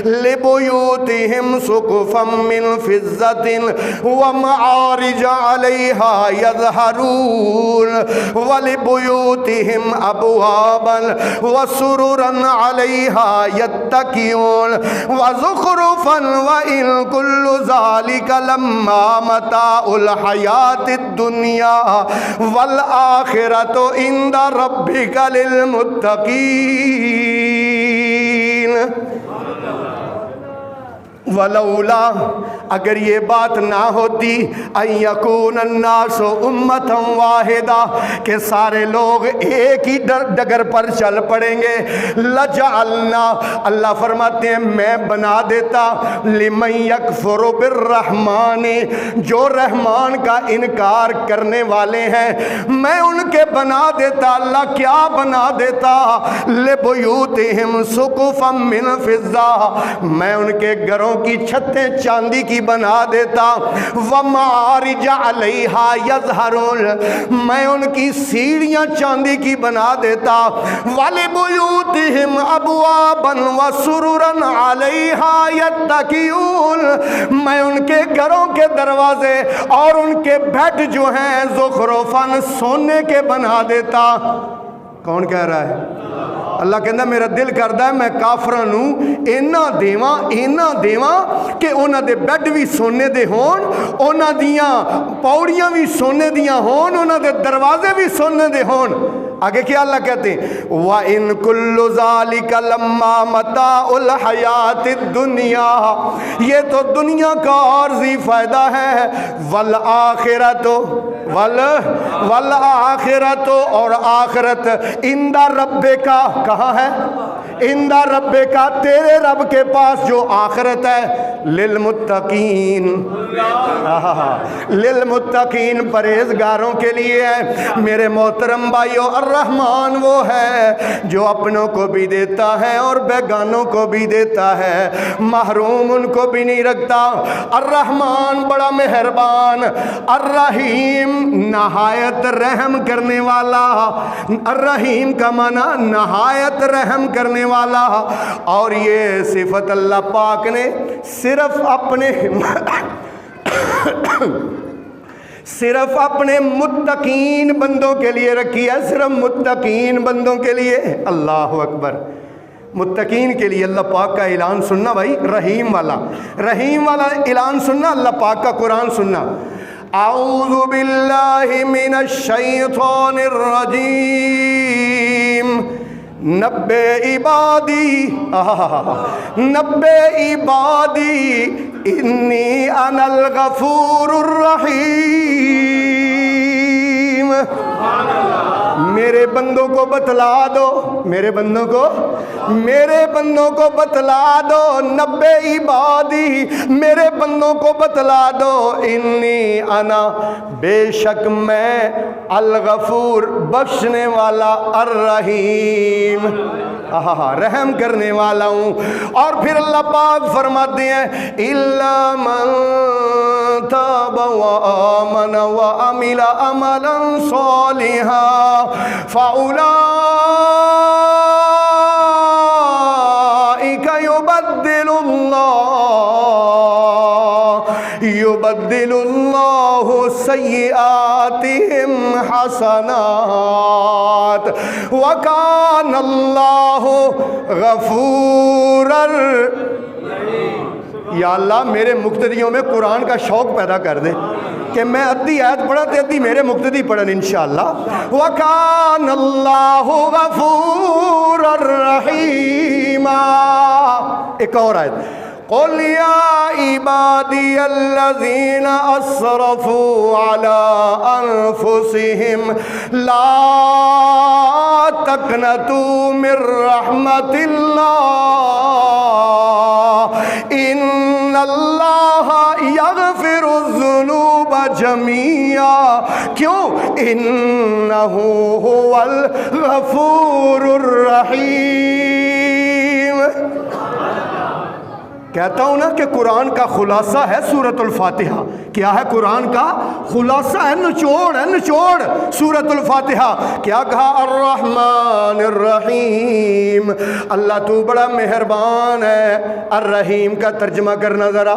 لِبُيُوتِهِمْ سُقُفًا مِّن فِضَّةٍ وَمَعَارِجَ عَلَيْهَا يَظْهَرُونَ وَلِبُيُوتِهِمْ أَبْوَابًا وَسُرُرًا عَلَيْهَا يَتَّكِئُونَ وَزُخْرُفًا وَإِن كُلُّ ذَلِكَ لَمَّا مَتَاعُ الْحَيَاةِ الدُّنْيَا وَالْآخِرَةُ عِندَ رَبِّكَ لِلْمُتَّقِينَ۔ ولولا، اگر یہ بات نہ ہوتی، ان یکون الناس امتا واحدہ، کہ سارے لوگ ایک ہی ڈگر پر چل پڑیں گے، لجعلنا، اللہ فرماتے ہیں میں بنا دیتا، لمن یکفر بالرحمن، جو رحمان کا انکار کرنے والے ہیں میں ان کے بنا دیتا، اللہ کیا بنا دیتا، لبیوتہم سقفا من فضہ، میں ان کے گھروں کی چھتیں چاندی کی بنا دیتا، وَمَعَارِجَ عَلَيْهَا يَظْهَرُونَ، میں ان کی سیڑھیاں چاندی کی بنا دیتا، وَلِبُيُوتِهِمْ أَبْوَابًا وَسُرُرًا عَلَيْهَا يَتَّكِئُونَ، میں ان کے گھروں کے دروازے اور ان کے بیڈ جو ہیں زخرفاً سونے کے بنا دیتا۔ کون کہہ رہا ہے؟ اللہ کہندا میرا دل کردا ہے میں کافراں نوں اینا دیواں کہ انہاں دے بیڈ بھی سونے دے ہون، انہاں دیاں پوڑیاں بھی سونے دیاں ہون، انہاں دے دروازے بھی سونے دے ہون۔ آگے کیا اللہ کہتے ہیں، وَإِن كُلُّ ذَلِكَ لَمَّا مَتَاعُ الْحَيَاةِ الدُّنْيَا، یہ تو دنیا کا عارضی فائدہ ہے، والآخرت اور آخرت، عند ربک، کہاں ہے؟ عند ربک، تیرے رب کے پاس جو آخرت ہے، للمتقین، للمتقین، پرہیزگاروں کے لیے ہے۔ میرے محترم بھائیو، الرحمن وہ ہے جو اپنوں کو بھی دیتا ہے اور بیگانوں کو بھی دیتا ہے، محروم ان کو بھی نہیں رکھتا۔ الرحمن بڑا مہربان، الرحیم نہایت رحم کرنے والا، الرحیم کا معنی نہایت رحم کرنے والا۔ اور یہ صفت اللہ پاک نے صرف اپنے متقین بندوں کے لیے رکھی ہے، صرف متقین بندوں کے لیے۔ اللہ اکبر، متقین کے لیے اللہ پاک کا اعلان سننا بھائی، رحیم والا اعلان سننا، اللہ پاک کا قرآن سننا۔ اعوذ باللہ من الشیطان الرجیم، نبے عبادی انی انا الغفور الرحیم۔ میرے بندوں کو بتلا دو، میرے بندوں کو بتلا دو، نبے عبادی میرے بندوں کو بتلا دو، انی انا بے شک میں، الغفور بخشنے والا، الرحیم رحم کرنے والا ہوں۔ اور پھر اللہ پاک فرماتے ہیں الا من تاب وآمن وعمل عملا صالحا فأولئك يبدل الله سيئاتهم حسنات وكان الله غفورا۔ یا اللہ میرے مقتدیوں میں قرآن کا شوق پیدا کر دے کہ میں ادھی آیت پڑھا تے ادھی میرے مقتدی پڑھن انشاءاللہ۔ وَكَانَ اللَّهُ غَفُورًا رَحِيمًا۔ ایک اور آیت، قُلْ يَا عِبَادِيَ الَّذِينَ أَسْرَفُوا عَلَىٰ أَنفُسِهِمْ لَا تَقْنَطُوا مِن رَّحْمَةِ اللَّهِ إِنَّ اللَّهَ يَغْفِرُ الذُّنُوبَ جَمِيعًا۔ کیوں؟ إِنَّهُ هُوَ الْغَفُورُ الرَّحِيمُ۔ کہتا ہوں نا کہ قرآن کا خلاصہ ہے سورۃ الفاتحہ۔ کیا ہے قرآن کا خلاصہ؟ ہے نچوڑ سورۃ الفاتحہ۔ کیا کہا؟ الرحمن الرحیم، اللہ تو بڑا مہربان ہے۔ الرحیم کا ترجمہ کرنا ذرا،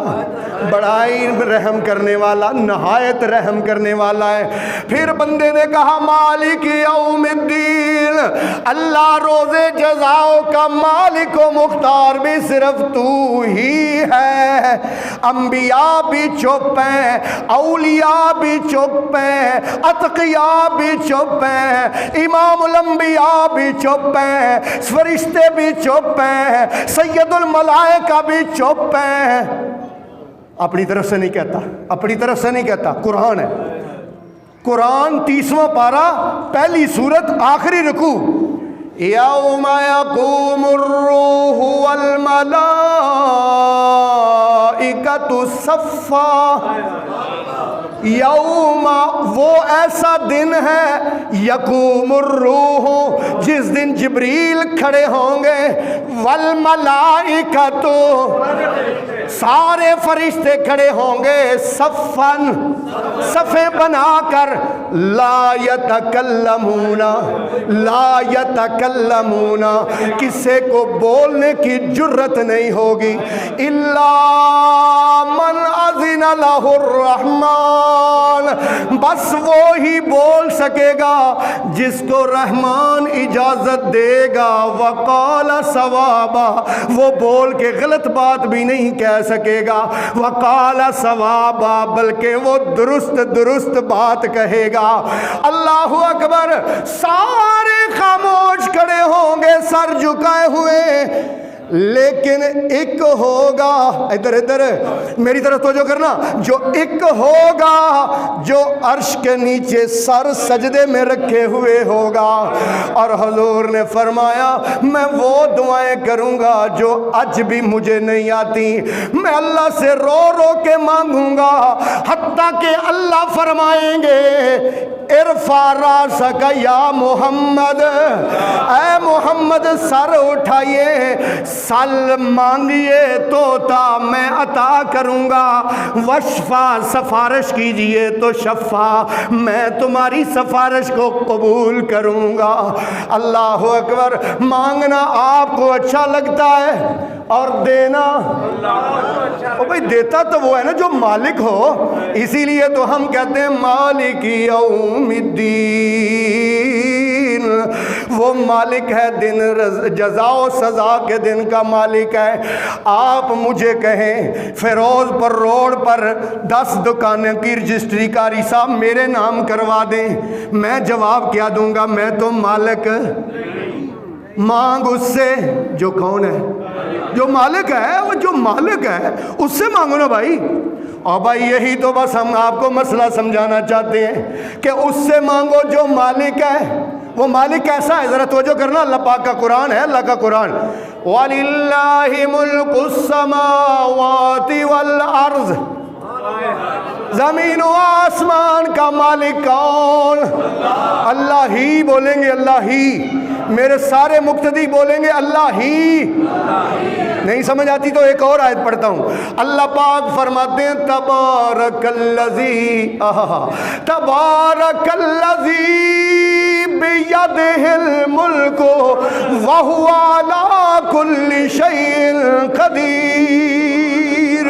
بڑا ہی رحم کرنے والا، نہایت رحم کرنے والا ہے۔ پھر بندے نے کہا مالک یوم الدین، اللہ روز جزاؤ کا مالک و مختار بھی صرف تو ہی ہے۔ انبیاء بھی چپ ہیں، اولیاء بھی چپ ہیں، اتقیاء بھی چپ ہیں، امام الانبیاء بھی چپ ہیں، فرشتے بھی چپ ہیں، سید الملائکہ بھی چپ ہیں۔ اپنی طرف سے نہیں کہتا، قرآن ہے۔ قرآن 30واں پارہ، پہلی سورت، آخری رکوع، یوم یقوم الروح والملائکۃ صفا۔ یوم وہ ایسا دن ہے، یقوم الروح جس دن جبریل کھڑے ہوں گے، والملائکۃ سارے فرشتے کھڑے ہوں گے، صفاً صفیں بنا کر، لا یتکلمون کسی کو بولنے کی جرت نہیں ہوگی، الا من اذن لہ الرحمن، بس وہی بول سکے گا جس کو رحمان اجازت دے گا، وقال صوابا، وہ بول کے غلط بات بھی نہیں کہہ سکے گا، وقال صوابا، بلکہ وہ درست بات کہے گا۔ اللہ اکبر۔ سارے خاموش کھڑے ہوں گے سر جھکائے ہوئے، لیکن ایک ہوگا، ادھر میری طرف توجہ کرنا، جو ایک ہوگا جو عرش کے نیچے سر سجدے میں رکھے ہوئے ہوگا۔ اور حضور نے فرمایا میں وہ دعائیں کروں گا جو آج بھی مجھے نہیں آتی، میں اللہ سے رو کے مانگوں گا، حتیٰ کہ اللہ فرمائیں گے ارفع راسک یا محمد، اے محمد سر اٹھائیے، سل مانگیے تو میں عطا کروں گا، وشفا سفارش کیجئے تو شفا میں تمہاری سفارش کو قبول کروں گا۔ اللہ اکبر۔ مانگنا آپ کو اچھا لگتا ہے اور دینا، او بھئی دیتا تو وہ ہے نا جو مالک ہو، اسی لیے تو ہم کہتے ہیں مالک یوم الدین، وہ مالک ہے دن جزا و سزا کے دن کا مالک ہے۔ آپ مجھے کہیں فیروز پر روڈ پر 10 دکانیں کی رجسٹری کاری صاحب میرے نام کروا دیں، میں جواب کیا دوں گا؟ میں تو مالک، مانگ اس سے جو کون ہے، جو مالک ہے، وہ جو مالک ہے اس سے مانگو نا بھائی۔ اور بھائی یہی تو بس ہم آپ کو مسئلہ سمجھانا چاہتے ہیں کہ اس سے مانگو جو مالک ہے۔ وہ مالک کیسا ہے ذرا توجہ کرنا، اللہ پاک کا قرآن ہے، اللہ کا قرآن، وَلِلَّهِ مُلْكُ السَّمَاوَاتِ وَالْأَرْضِ، زمین و آسمان کا مالک کون؟ اللہ ہی بولیں گے، اللہ ہی۔ میرے سارے مقتدی بولیں گے اللہ ہی۔ نہیں سمجھ آتی تو ایک اور آیت پڑھتا ہوں۔ اللہ پاک فرماتے ہیں تبارک الذی، تبارک الذی بیدہ الملک وہو علی کل شیء قدیر۔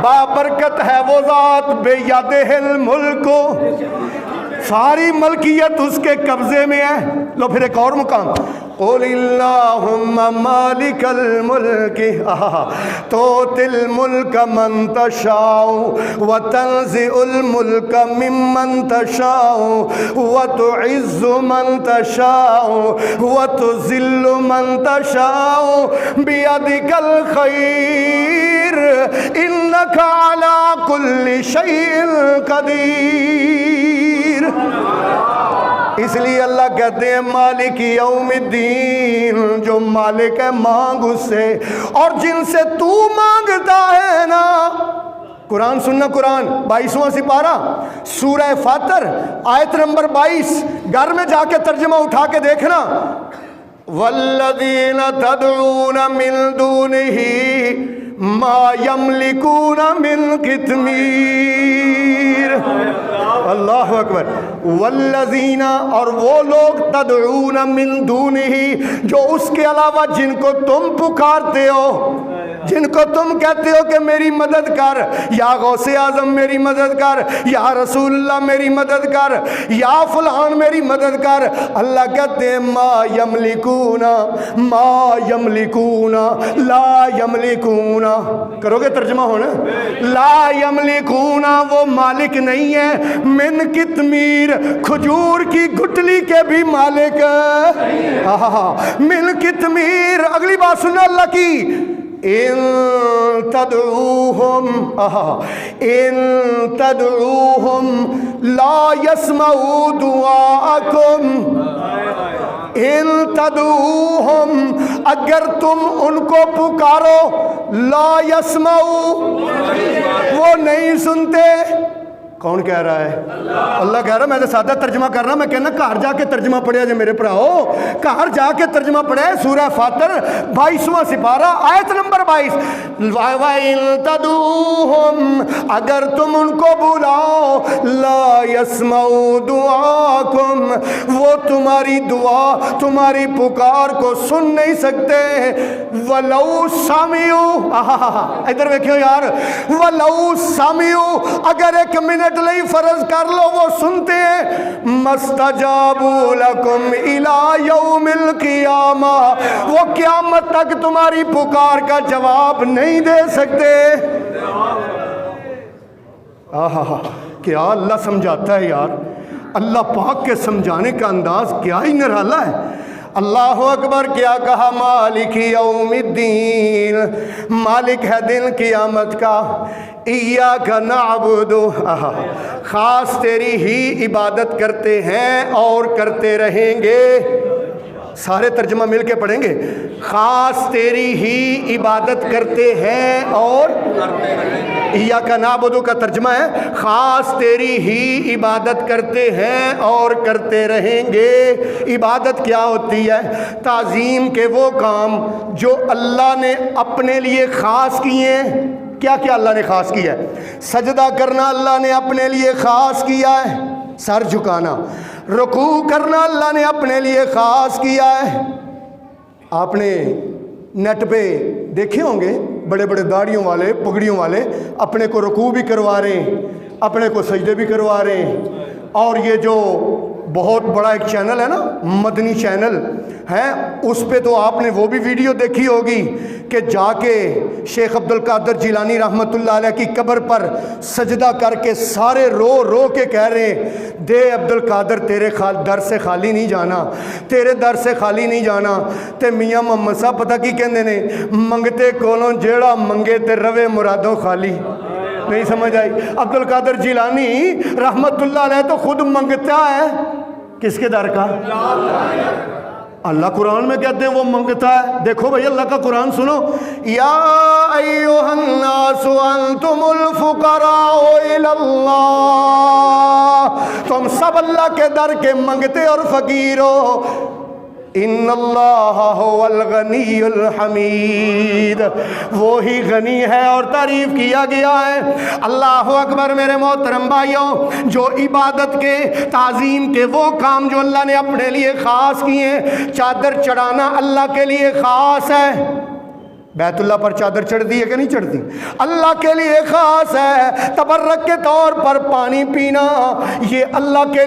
بابرکت ہے وہ ذات بیدہ الملک، ساری ملکیت اس کے قبضے میں ہے۔ لو پھر ایک اور مقام، قل اللہم مالک الملک تؤتی الملک من تشاء وتنزع الملک ممن تشاء وتعز من تشاء وتذل من تشاء بیدک الخیر انک علی کل شیء قدیر۔ اس لیے اللہ کہتے ہیں مالک یوم الدین، جو مالک ہے مانگ اس سے، اور جن سے تو مانگتا ہے نا، قرآن سننا، قرآن 22واں سپارہ سورہ فاتر آیت نمبر 22، گھر میں جا کے ترجمہ اٹھا کے دیکھنا، والذین تدعون من دونہ ما یملکون من قطمیر۔ اللہ اکبر۔ والذین، اور وہ لوگ تدعون من دونہ، جو اس کے علاوہ جن کو تم پکارتے ہو، جن کو تم کہتے ہو کہ میری مدد کر، یا غوث اعظم میری مدد کر، یا رسول اللہ میری مدد کر، یا فلان میری مدد کر، اللہ کہتے ہیں ما یملکون، ما یملکون، لا یملکون، کرو گے ترجمہ ہونا، لا یملکون، وہ مالک نہیں ہے، من قطمیر، کھجور کی گٹلی کے بھی مالک، من قطمیر۔ اگلی بات سننا اللہ کی، ان تدعوہم، ان تدعوہم لا يسمعوا دعاءکم، ان تدعوہم، اگر تم ان کو پکارو، لا يسمعوا، وہ نہیں سنتے۔ کون کہہ رہا ہے؟ اللہ کہہ رہا ہے۔ میں تو سادہ ترجمہ کر رہا، میں کہنا گھر جا کے ترجمہ پڑھیا جائے میرے بھراؤ، گھر جا کے ترجمہ پڑھے سورہ فاتر 22واں سپارہ آیت نمبر 22، وَإِن تَدْعُوهُمْ، اگر تم ان کو بلاؤ، لا يَسْمَعُوا دُعَاكُمْ، وہ تمہاری دعا، تمہاری پکار کو سن نہیں سکتے، وَلَوْ سَمِعُوا، ادھر دیکھو یار، وَلَوْ سَمِعُوا، اگر ایک منٹ لئی فرض کر لو وہ سنتے ہیں، مستجابوا لکم الی یوم القیامہ، وہ قیامت تک تمہاری پکار کا جواب نہیں دے سکتے۔ کیا اللہ سمجھاتا ہے یار، اللہ پاک کے سمجھانے کا انداز کیا ہی نرالا ہے۔ اللہ اکبر۔ کیا کہا؟ مالک یوم الدین، مالک ہے دن قیامت کا، ایاک نعبد، خاص تیری ہی عبادت کرتے ہیں اور کرتے رہیں گے۔ سارے ترجمہ مل کے پڑھیں گے. خاص تیری ہی عبادت کرتے ہیں اور ایاک نعبد کا ترجمہ ہے خاص تیری ہی عبادت کرتے ہیں اور کرتے رہیں گے. عبادت کیا ہوتی ہے؟ تعظیم کے وہ کام جو اللہ نے اپنے لیے خاص کیے ہیں. کیا کیا اللہ نے خاص کیا ہے؟ سجدہ کرنا اللہ نے اپنے لیے خاص کیا ہے، سر جھکانا. رکوع کرنا اللہ نے اپنے لیے خاص کیا ہے. آپ نے نیٹ پہ دیکھے ہوں گے بڑے بڑے داڑھیوں والے پگڑیوں والے اپنے کو رکوع بھی کروا رہے ہیں، اپنے کو سجدے بھی کروا رہے ہیں. اور یہ جو بہت بڑا ایک چینل ہے نا مدنی چینل ہے، اس پہ تو آپ نے وہ بھی ویڈیو دیکھی ہوگی کہ جا کے شیخ عبد القادر جیلانی رحمۃ اللہ علیہ کی قبر پر سجدہ کر کے سارے رو رو کے کہہ رہے ہیں دے عبد القادر تیرے در سے خالی نہیں جانا، تیرے در سے خالی نہیں جانا. تے میاں محمد صاحب پتہ کی کہندے نے منگتے کولوں جیڑا منگے تے روے مرادوں خالی. نہیں سمجھ آئی؟ عبد القادر جیلانی رحمت اللہ علیہ تو خود منگتا ہے کس کے در کا؟ اللہ قرآن میں کہتے ہیں وہ منگتا ہے. دیکھو بھائی اللہ کا قرآن سنو. یا ایھا الناس انتم الفقراء الی اللہ، تم سب اللہ کے در کے منگتے اور فقیر ہو. ان اللہ هو الغنی الحمید، وہی غنی ہے اور تعریف کیا گیا ہے. اللہ اکبر. میرے محترم بھائیوں، جو عبادت کے تعظیم کے وہ کام جو اللہ نے اپنے لیے خاص کیے ہیں، چادر چڑھانا اللہ کے لیے خاص ہے. بیت اللہ پر چادر چڑھتی ہے کہ نہیں چڑھتی؟ اللہ کے لیے خاص ہے. تبرک کے طور پر پانی پینا یہ اللہ کے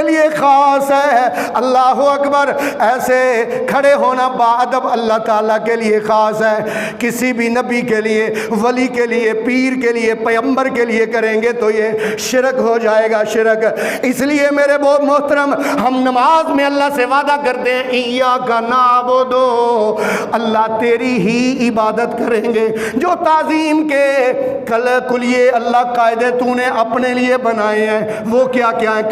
لیے خاص ہے. اللہ اکبر. ایسے کھڑے ہونا باادب اللہ تعالیٰ کے لیے خاص ہے. کسی بھی نبی کے لیے، ولی کے لیے، پیر کے لیے، پیغمبر کے لیے کریں گے تو یہ شرک ہو جائے گا، شرک. اس لیے میرے بہت محترم، ہم نماز میں اللہ سے وعدہ کرتے ہیں ایاک نعبد، اللہ تیری ہی عبادت کریں گے. جو تعظیم کے کلیے اللہ قاعدے تو نے اپنے لیے بنائے ہیں وہ کیا کیا ہیں؟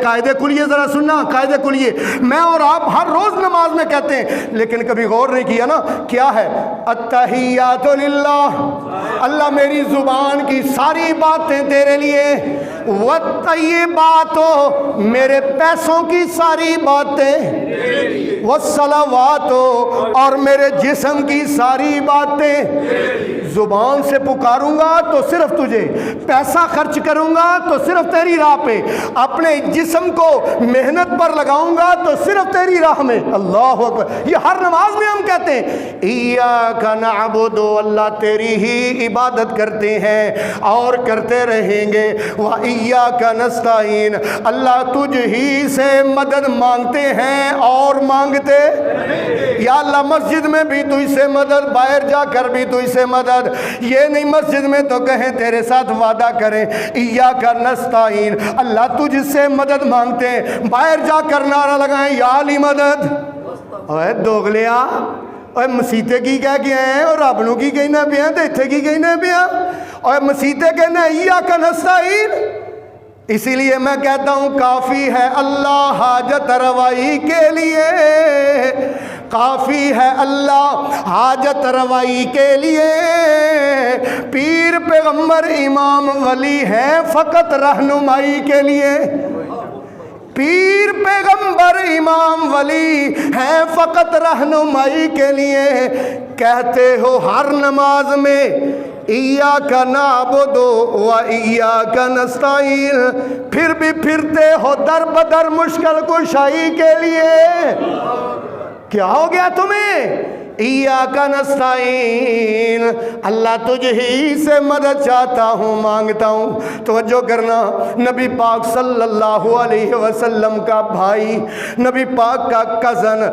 قاعدے کلیے ذرا سننا. قاعدے کلیے میں اور آپ ہر روز نماز میں کہتے ہیں لیکن کبھی غور نہیں کیا نا. کیا ہے؟ التحیات للہ، اللہ میری زبان کی ساری باتیں تیرے لیے. والطیبات، میرے پیسوں کی ساری باتیں. والصلوات، اور میرے جسم کی ساری باتیں. زبان سے پکاروں گا تو صرف تجھے، پیسہ خرچ کروں گا تو صرف تیری راہ پہ، اپنے جسم کو محنت پر لگاؤں گا تو صرف تیری راہ میں. اللہ اکبر. یہ ہر نماز میں ہم کہتے ہیں ایاک نعبد، اللہ تیری ہی عبادت کرتے ہیں اور کرتے رہیں گے. وایاک نستعین، اللہ تجھ ہی سے مدد مانگتے ہیں اور مانگتے. یا اللہ مسجد میں بھی تجھ سے مدد، باہر جا کر بھی تجھ سے مدد. یہ نہیں مسجد میں تو کہیں تیرے ساتھ وعدہ کریں ایاک نستعین، اللہ تجھ سے مدد مانگتے ہیں، باہر جا کر نعرہ لگائیں یا علی مدد. اوے دوغلیا، اوے مسیتے کی کہہ کے ہیں اور رب نو کی کہنا پیا تے ایتھے کی کہنا پیا؟ اوے مسیتے کہنا ایاک نستعین. اسی لیے میں کہتا ہوں کافی ہے اللہ حاجت روائی کے لیے، کافی ہے اللہ حاجت روائی کے لیے. پیر پیغمبر امام ولی ہے فقط رہنمائی کے لیے. پیر پیغمبر امام ولی ہے فقط رہنمائی کے لیے. کہتے ہو ہر نماز میں ایاک نعبد و ایاک نستعین، پھر بھی پھرتے ہو در بدر مشکل کشائی کے لیے. کیا ہو گیا تمہیں؟ ایاک نستعین، اللہ تجھ ہی سے مدد چاہتا ہوں، مانگتا ہوں. توجہ کرنا، نبی پاک صلی اللہ علیہ وسلم کا بھائی، نبی پاک کا کزن،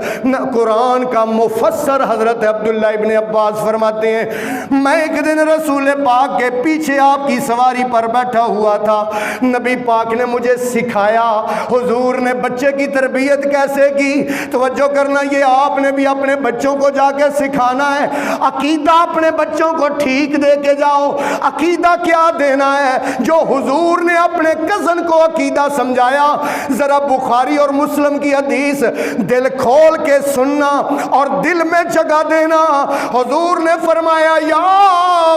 قرآن کا مفسر حضرت عبداللہ ابن عباس فرماتے ہیں میں ایک دن رسول پاک کے پیچھے آپ کی سواری پر بیٹھا ہوا تھا. نبی پاک نے مجھے سکھایا حضور نے بچے کی تربیت کیسے کی. توجہ کرنا، یہ آپ نے بھی اپنے بچوں کو جا کے سکھانا ہے، عقیدہ اپنے بچوں کو ٹھیک دے کے جاؤ۔ عقیدہ کیا دینا ہے؟ جو حضور نے اپنے کزن کو عقیدہ سمجھایا، ذرا بخاری اور مسلم کی حدیث دل کھول کے سننا اور دل میں جگہ دینا۔ حضور نے فرمایا یا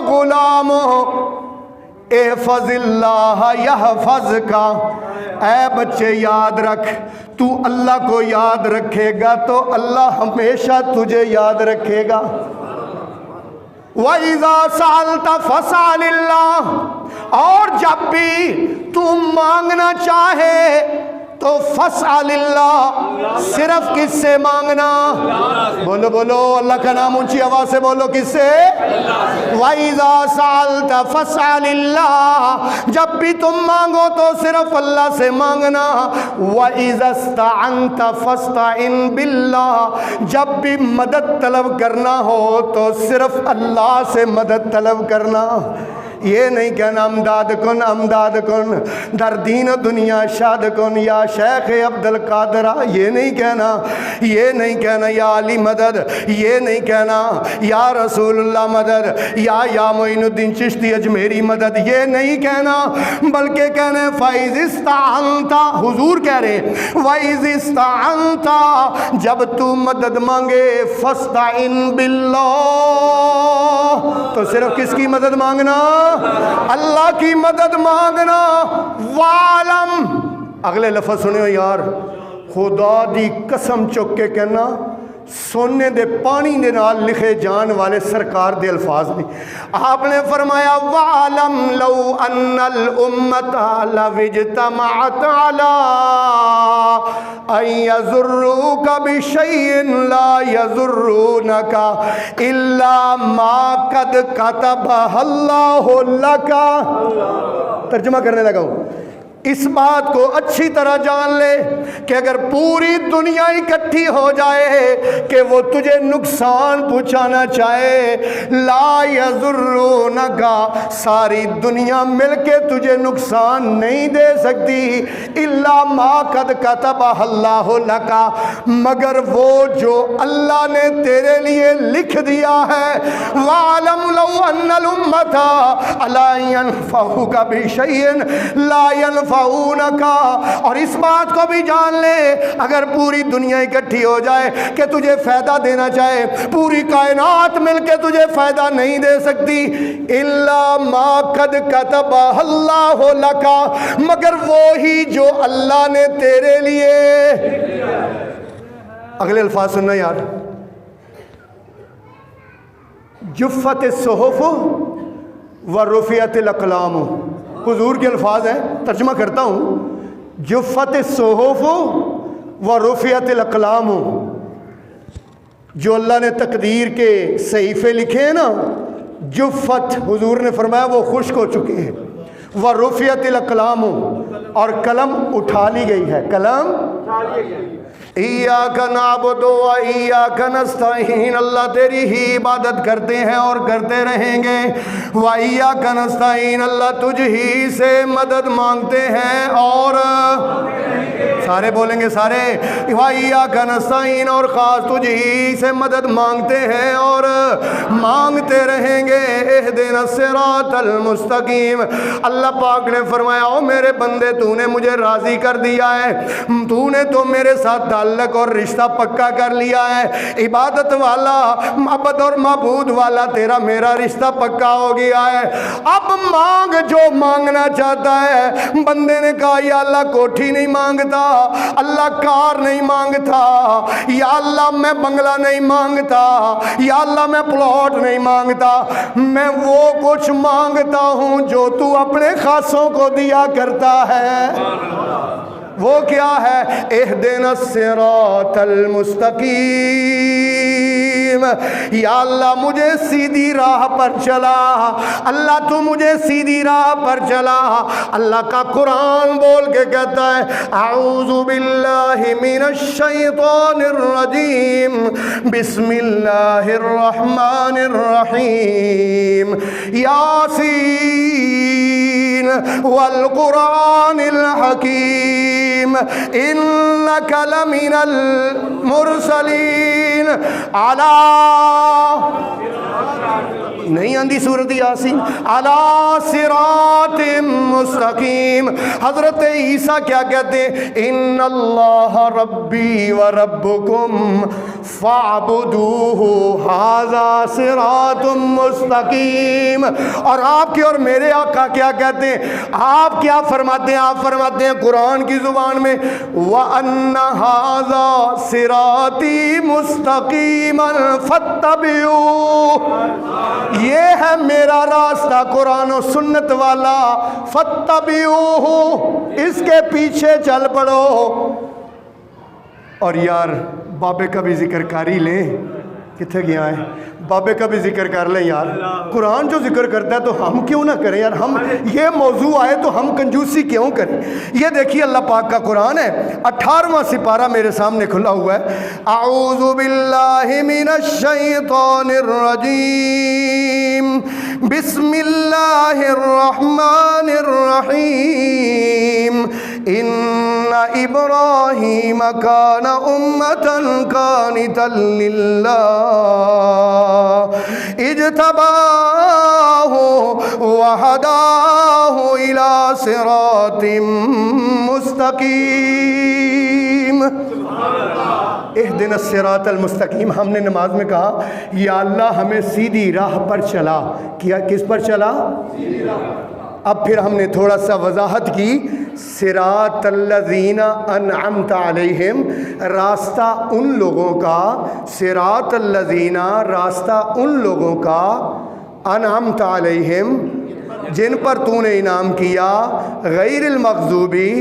غلام احفظ اللہ یحفظ کا، اے بچے یاد رکھ، تو اللہ کو یاد رکھے گا تو اللہ ہمیشہ تجھے یاد رکھے گا۔ وَإِذَا سَأَلْتَ فَاسْأَلِ اللَّهَ، اور جب بھی تم مانگنا چاہے تو فَاسْأَلِ اللَّهَ، صرف کس سے مانگنا؟ بولو بولو اللہ کا نام اونچی آواز سے بولو، کس سے؟ وَإِذَا سَأَلْتَ فَاسْأَلِ اللَّهَ، جب بھی تم مانگو تو صرف اللہ سے مانگنا۔ وَإِذَا اسْتَعَنْتَ فَاسْتَعِنْ بِاللَّهِ، جب بھی مدد طلب کرنا ہو تو صرف اللہ سے مدد طلب کرنا۔ یہ نہیں کہنا امداد کن امداد کن، در دین و دنیا شاد کن یا شیخ عبد القادرہ، یہ نہیں کہنا، یہ نہیں کہنا یا علی مدد، یہ نہیں کہنا یا رسول اللہ مدد یا معین الدین چشتی اجمیری مدد، یہ نہیں کہنا، بلکہ کہنے فَإِذِ اسْتَعَنْتَ، حضور کہہ رہے ہیں وَإِذِ اسْتَعَنْتَ، جب تو مدد مانگے فَاسْتَعِنْ بِاللَّهِ، تو صرف کس کی مدد مانگنا؟ اللہ کی مدد مانگنا۔ وَعَلَمْ، اگلے لفظ سنو یار، خدا دی قسم چک کے کہنا، سونے دے پانی دے نال لکھے جان والے سرکار دے الفاظ نہیں۔ آپ نے فرمایا وَعَلَمْ لَوْ أَنَّ الْأُمَّةَ لَوْ اجْتَمَعَتْ عَلَىٰ أَن يَضُرُّوكَ بِشَيْءٍ لَا يَضُرُّونَكَ إِلَّا مَا قَدْ كَتَبَهُ اللَّهُ لَكَ۔ ترجمہ کرنے لگا ہوں، اس بات کو اچھی طرح جان لے کہ اگر پوری دنیا اکٹھی ہو جائے کہ وہ تجھے نقصان پہنچانا چاہے، لا یضرونک، ساری دنیا مل کے تجھے نقصان نہیں دے سکتی، الا ما قد کتبہ اللہ لک، مگر وہ جو اللہ نے تیرے لیے لکھ دیا ہے۔ وَعَلَمْ لَوْ أَنَّ الْأُمَّةَ لَا يَنْفَعُكَ بِشَيْءٍ لَا يَنْفَعُونَكَ، اور اس بات کو بھی جان لے اگر پوری دنیا اکٹھی ہو جائے کہ تجھے فائدہ دینا چاہے، پوری کائنات مل کے تجھے فائدہ نہیں دے سکتی، الا ما قد کتبہ اللہ لک، مگر وہی جو اللہ نے تیرے لیے۔ اگلے الفاظ سننا یار، جفت الصحف ورفعت الاقلام، حضور کے الفاظ ہیں، ترجمہ کرتا ہوں، جفت الصحف ورفعت الاقلام، جو اللہ نے تقدیر کے صحیفے لکھے ہیں نا، جفت حضور نے فرمایا وہ خشک ہو چکے ہیں، ورفعت الاقلام، اور قلم اٹھا لی گئی ہے، قلم ایاک نعبد و ایاک نستعین، اللہ تیری ہی عبادت کرتے ہیں اور کرتے رہیں گے، و ایاک نستعین، اللہ تجھ ہی سے مدد مانگتے ہیں اور سارے بولیں گے سارے، و ایاک نستعین، اور خاص تجھ ہی سے مدد مانگتے ہیں اور مانگتے رہیں گے، اہدنا الصراط المستقیم۔ اللہ پاک نے فرمایا او میرے بندے، تو نے مجھے راضی کر دیا ہے، تو نے تو میرے ساتھ تعلق اور رشتہ پکا کر لیا ہے، عبادت والا، عبد اور معبود والا تیرا میرا رشتہ پکا ہو گیا ہے، اب مانگ جو مانگنا چاہتا ہے۔ بندے نے کہا یا اللہ کوٹھی نہیں مانگتا، اللہ کار نہیں مانگتا، یا اللہ میں بنگلہ نہیں مانگتا، یا اللہ میں پلاٹ نہیں مانگتا، میں وہ کچھ مانگتا ہوں جو تو اپنے خاصوں کو دیا کرتا ہے۔ وہ کیا ہے؟ اہدنا الصراط المستقیم، یا اللہ مجھے سیدھی راہ پر چلا، اللہ تو مجھے سیدھی راہ پر چلا۔ اللہ کا قرآن بول کے کہتا ہے اعوذ باللہ من الشیطان الرجیم، بسم اللہ الرحمن الرحیم، یاسین والقرآن الحکیم انک لمن المرسلین علی نہیں آندی سورت یاسین علی صراط مستقیم. حضرت عیسیٰ کیا کہتے ہیں؟ ان اللہ ربی و ربکم فاعبدوہ ھذا صراط مستقیم. اور آپ کے اور میرے آقا کیا کہتے ہیں؟ آپ کیا فرماتے ہیں؟ آپ فرماتے ہیں قرآن کی زبان میں وَأَنَّ هَذَا صِرَاطِي مُسْتَقِيمًا فَاتَّبِعُوهُ. یہ ہے میرا راستہ قرآن و سنت والا. فَاتَّبِعُوهُ، اس کے پیچھے چل پڑو. اور یار بابے کا بھی ذکر کاری لیں. کتنے گیا ہے؟ بابے کا بھی ذکر کر لیں یار. قرآن جو ذکر کرتا ہے تو ہم کیوں نہ کریں یار؟ ہم یہ موضوع آئے تو ہم کنجوسی کیوں کریں؟ یہ دیکھیے اللہ پاک کا قرآن ہے، 18واں سپارہ میرے سامنے کھلا ہوا ہے. اعوذ باللہ من الشیطان الرجیم بسم اللہ الرحمن الرحیم. ان ابراہیم کان امۃ قانتا للہ اجتباہ وہداہ الی صراط مستقیم. اہدنا الصراط المستقیم. ہم نے نماز میں کہا یا اللہ ہمیں سیدھی راہ پر چلا. کیا کس پر چلا؟ سیدھی راہ. اب پھر ہم نے تھوڑا سا وضاحت کی. صراط الذین انعمت علیہم، راستہ ان لوگوں کا. صراط الذین، راستہ ان لوگوں کا. انعمت علیہم، جن پر تو نے انعام کیا. غیر المغضوبی،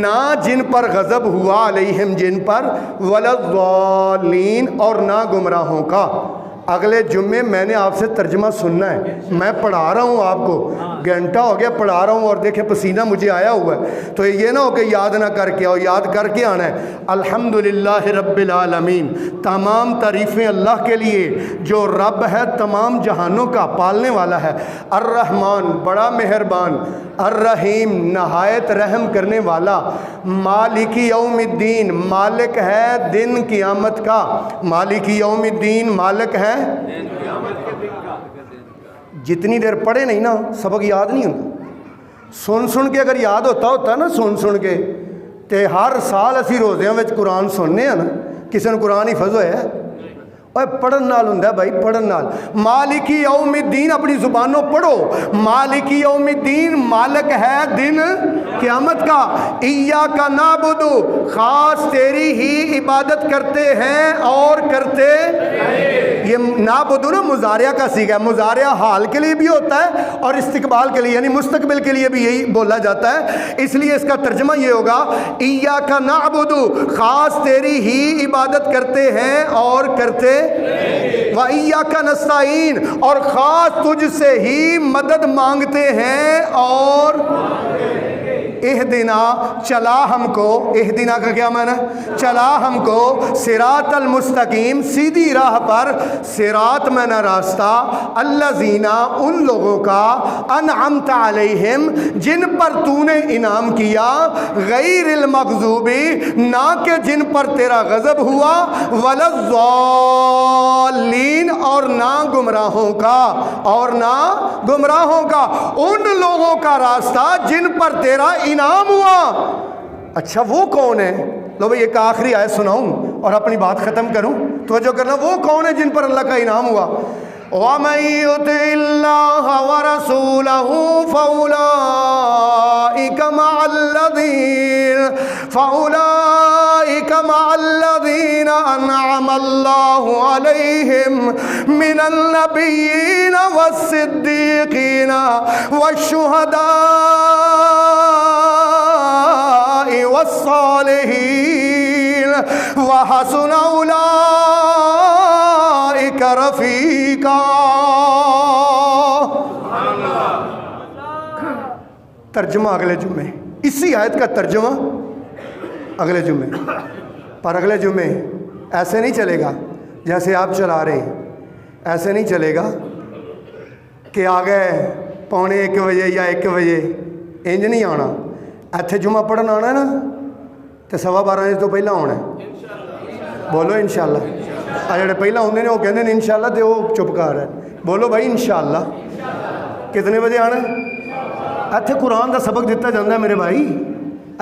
نہ جن پر غضب ہوا. علیہم، جن پر. ولا الضالین، اور نہ گمراہوں کا. اگلے جمعے میں نے آپ سے ترجمہ سننا ہے. میں پڑھا رہا ہوں آپ کو، گھنٹہ ہو گیا پڑھا رہا ہوں اور دیکھیں پسینہ مجھے آیا ہوا ہے. تو یہ نہ ہو کہ یاد نہ کر کے آؤ، یاد کر کے آنا ہے. الحمدللہ رب العالمین، تمام تعریفیں اللہ کے لیے جو رب ہے تمام جہانوں کا، پالنے والا ہے. الرحمن، بڑا مہربان. الرحیم، نہایت رحم کرنے والا. مالک یوم الدین، مالک ہے دن قیامت کا. مالک یوم الدین، مالک ہے. جتنی دیر پڑھے نہیں نا سبق یاد نہیں ہوتا. سن کے اگر یاد ہوتا نا سن کے تے ہر سال اسی روزیاں وچ قرآن سننے ہیں نا. کسی نے قرآن حفظ ہویا ہے؟ اور پڑھن نال ہوندا ہے بھائی، پڑھن نال. مالک یوم الدین اپنی زبانوں پڑھو. مالک یوم الدین، مالک ہے دن قیامت کا. ایاک نعبد، خاص تیری ہی عبادت کرتے ہیں اور کرتے. یہ نعبد نا مضارعہ کا صیغہ ہے. مضارعہ حال کے لیے بھی ہوتا ہے اور استقبال کے لیے یعنی مستقبل کے لیے بھی یہی بولا جاتا ہے. اس لیے اس کا ترجمہ یہ ہوگا ایاک نعبد، خاص تیری ہی عبادت کرتے ہیں اور کرتے. وَإِيَّاكَ نَسْتَعِينُ، اور خاص تجھ سے ہی مدد مانگتے ہیں اور. اہدنا، چلا ہم کو. اہدنا کا کیا معنی ہے؟ چلا ہم کو. صراط المستقیم، سیدھی راہ پر. صراط معنی راستہ. الذین، ان لوگوں کا. انعمت علیہم، جن پر تو نے انعام کیا. غیر المغضوبی، نہ کہ جن پر تیرا غضب ہوا. ولا الضالین، اور نہ گمراہوں کا. اور نہ گمراہوں کا. ان لوگوں کا راستہ جن پر تیرا انعام ہوا. اچھا وہ کون ہے؟ لو بھئی ایک آخری آیت سناؤں اور اپنی بات ختم کروں. توجہ کرنا، وہ کون ہے جن پر اللہ کا انعام ہوا؟ وَمَن يُطِعِ اللَّهَ وَرَسُولَهُ فَأُولَئِكَ مَعَ الَّذِينَ أَنْعَمَ اللَّهُ عَلَيْهِمْ مِنَ النَّبِيِّينَ وَالصِّدِّيقِينَ وَالشُّهَدَاءِ وَالصَّالِحِينَ وَحَسُنَ أُولَئِكَ رَفِيقًا. ترجمہ اگلے جمعے. اسی آیت کا ترجمہ اگلے جمعے. پر اگلے جمعے ایسے نہیں چلے گا جیسے آپ چلا رہے ہیں. ایسے نہیں چلے گا کہ آ گئے 1:45 یا 1 بجے ਇੰਜ ਨਹੀਂ ਆਉਣਾ। ਇੱਥੇ ਜੁਮਾ ਪੜ੍ਹਨ ਆਉਣਾ ਨਾ ਤੇ 12:15 ਤੋਂ ਪਹਿਲਾਂ ਆਉਣਾ। ਬੋਲੋ ਇਨਸ਼ਾਅੱਲਾ। ਆ ਜਿਹੜੇ ਪਹਿਲਾਂ ਹੁੰਦੇ ਨੇ ਉਹ ਕਹਿੰਦੇ ਨੇ ਇਨਸ਼ਾਅੱਲਾ ਤੇ ਉਹ ਚੁੱਪ ਕਰ ਹੈ। ਬੋਲੋ ਭਾਈ ਇਨਸ਼ਾਅੱਲਾ। ਕਿਤਨੇ ਵਜੇ ਆਉਣਾ? ਇੱਥੇ ਕੁਰਾਨ ਦਾ ਸਬਕ ਦਿੱਤਾ ਜਾਂਦਾ ਮੇਰੇ ਭਾਈ,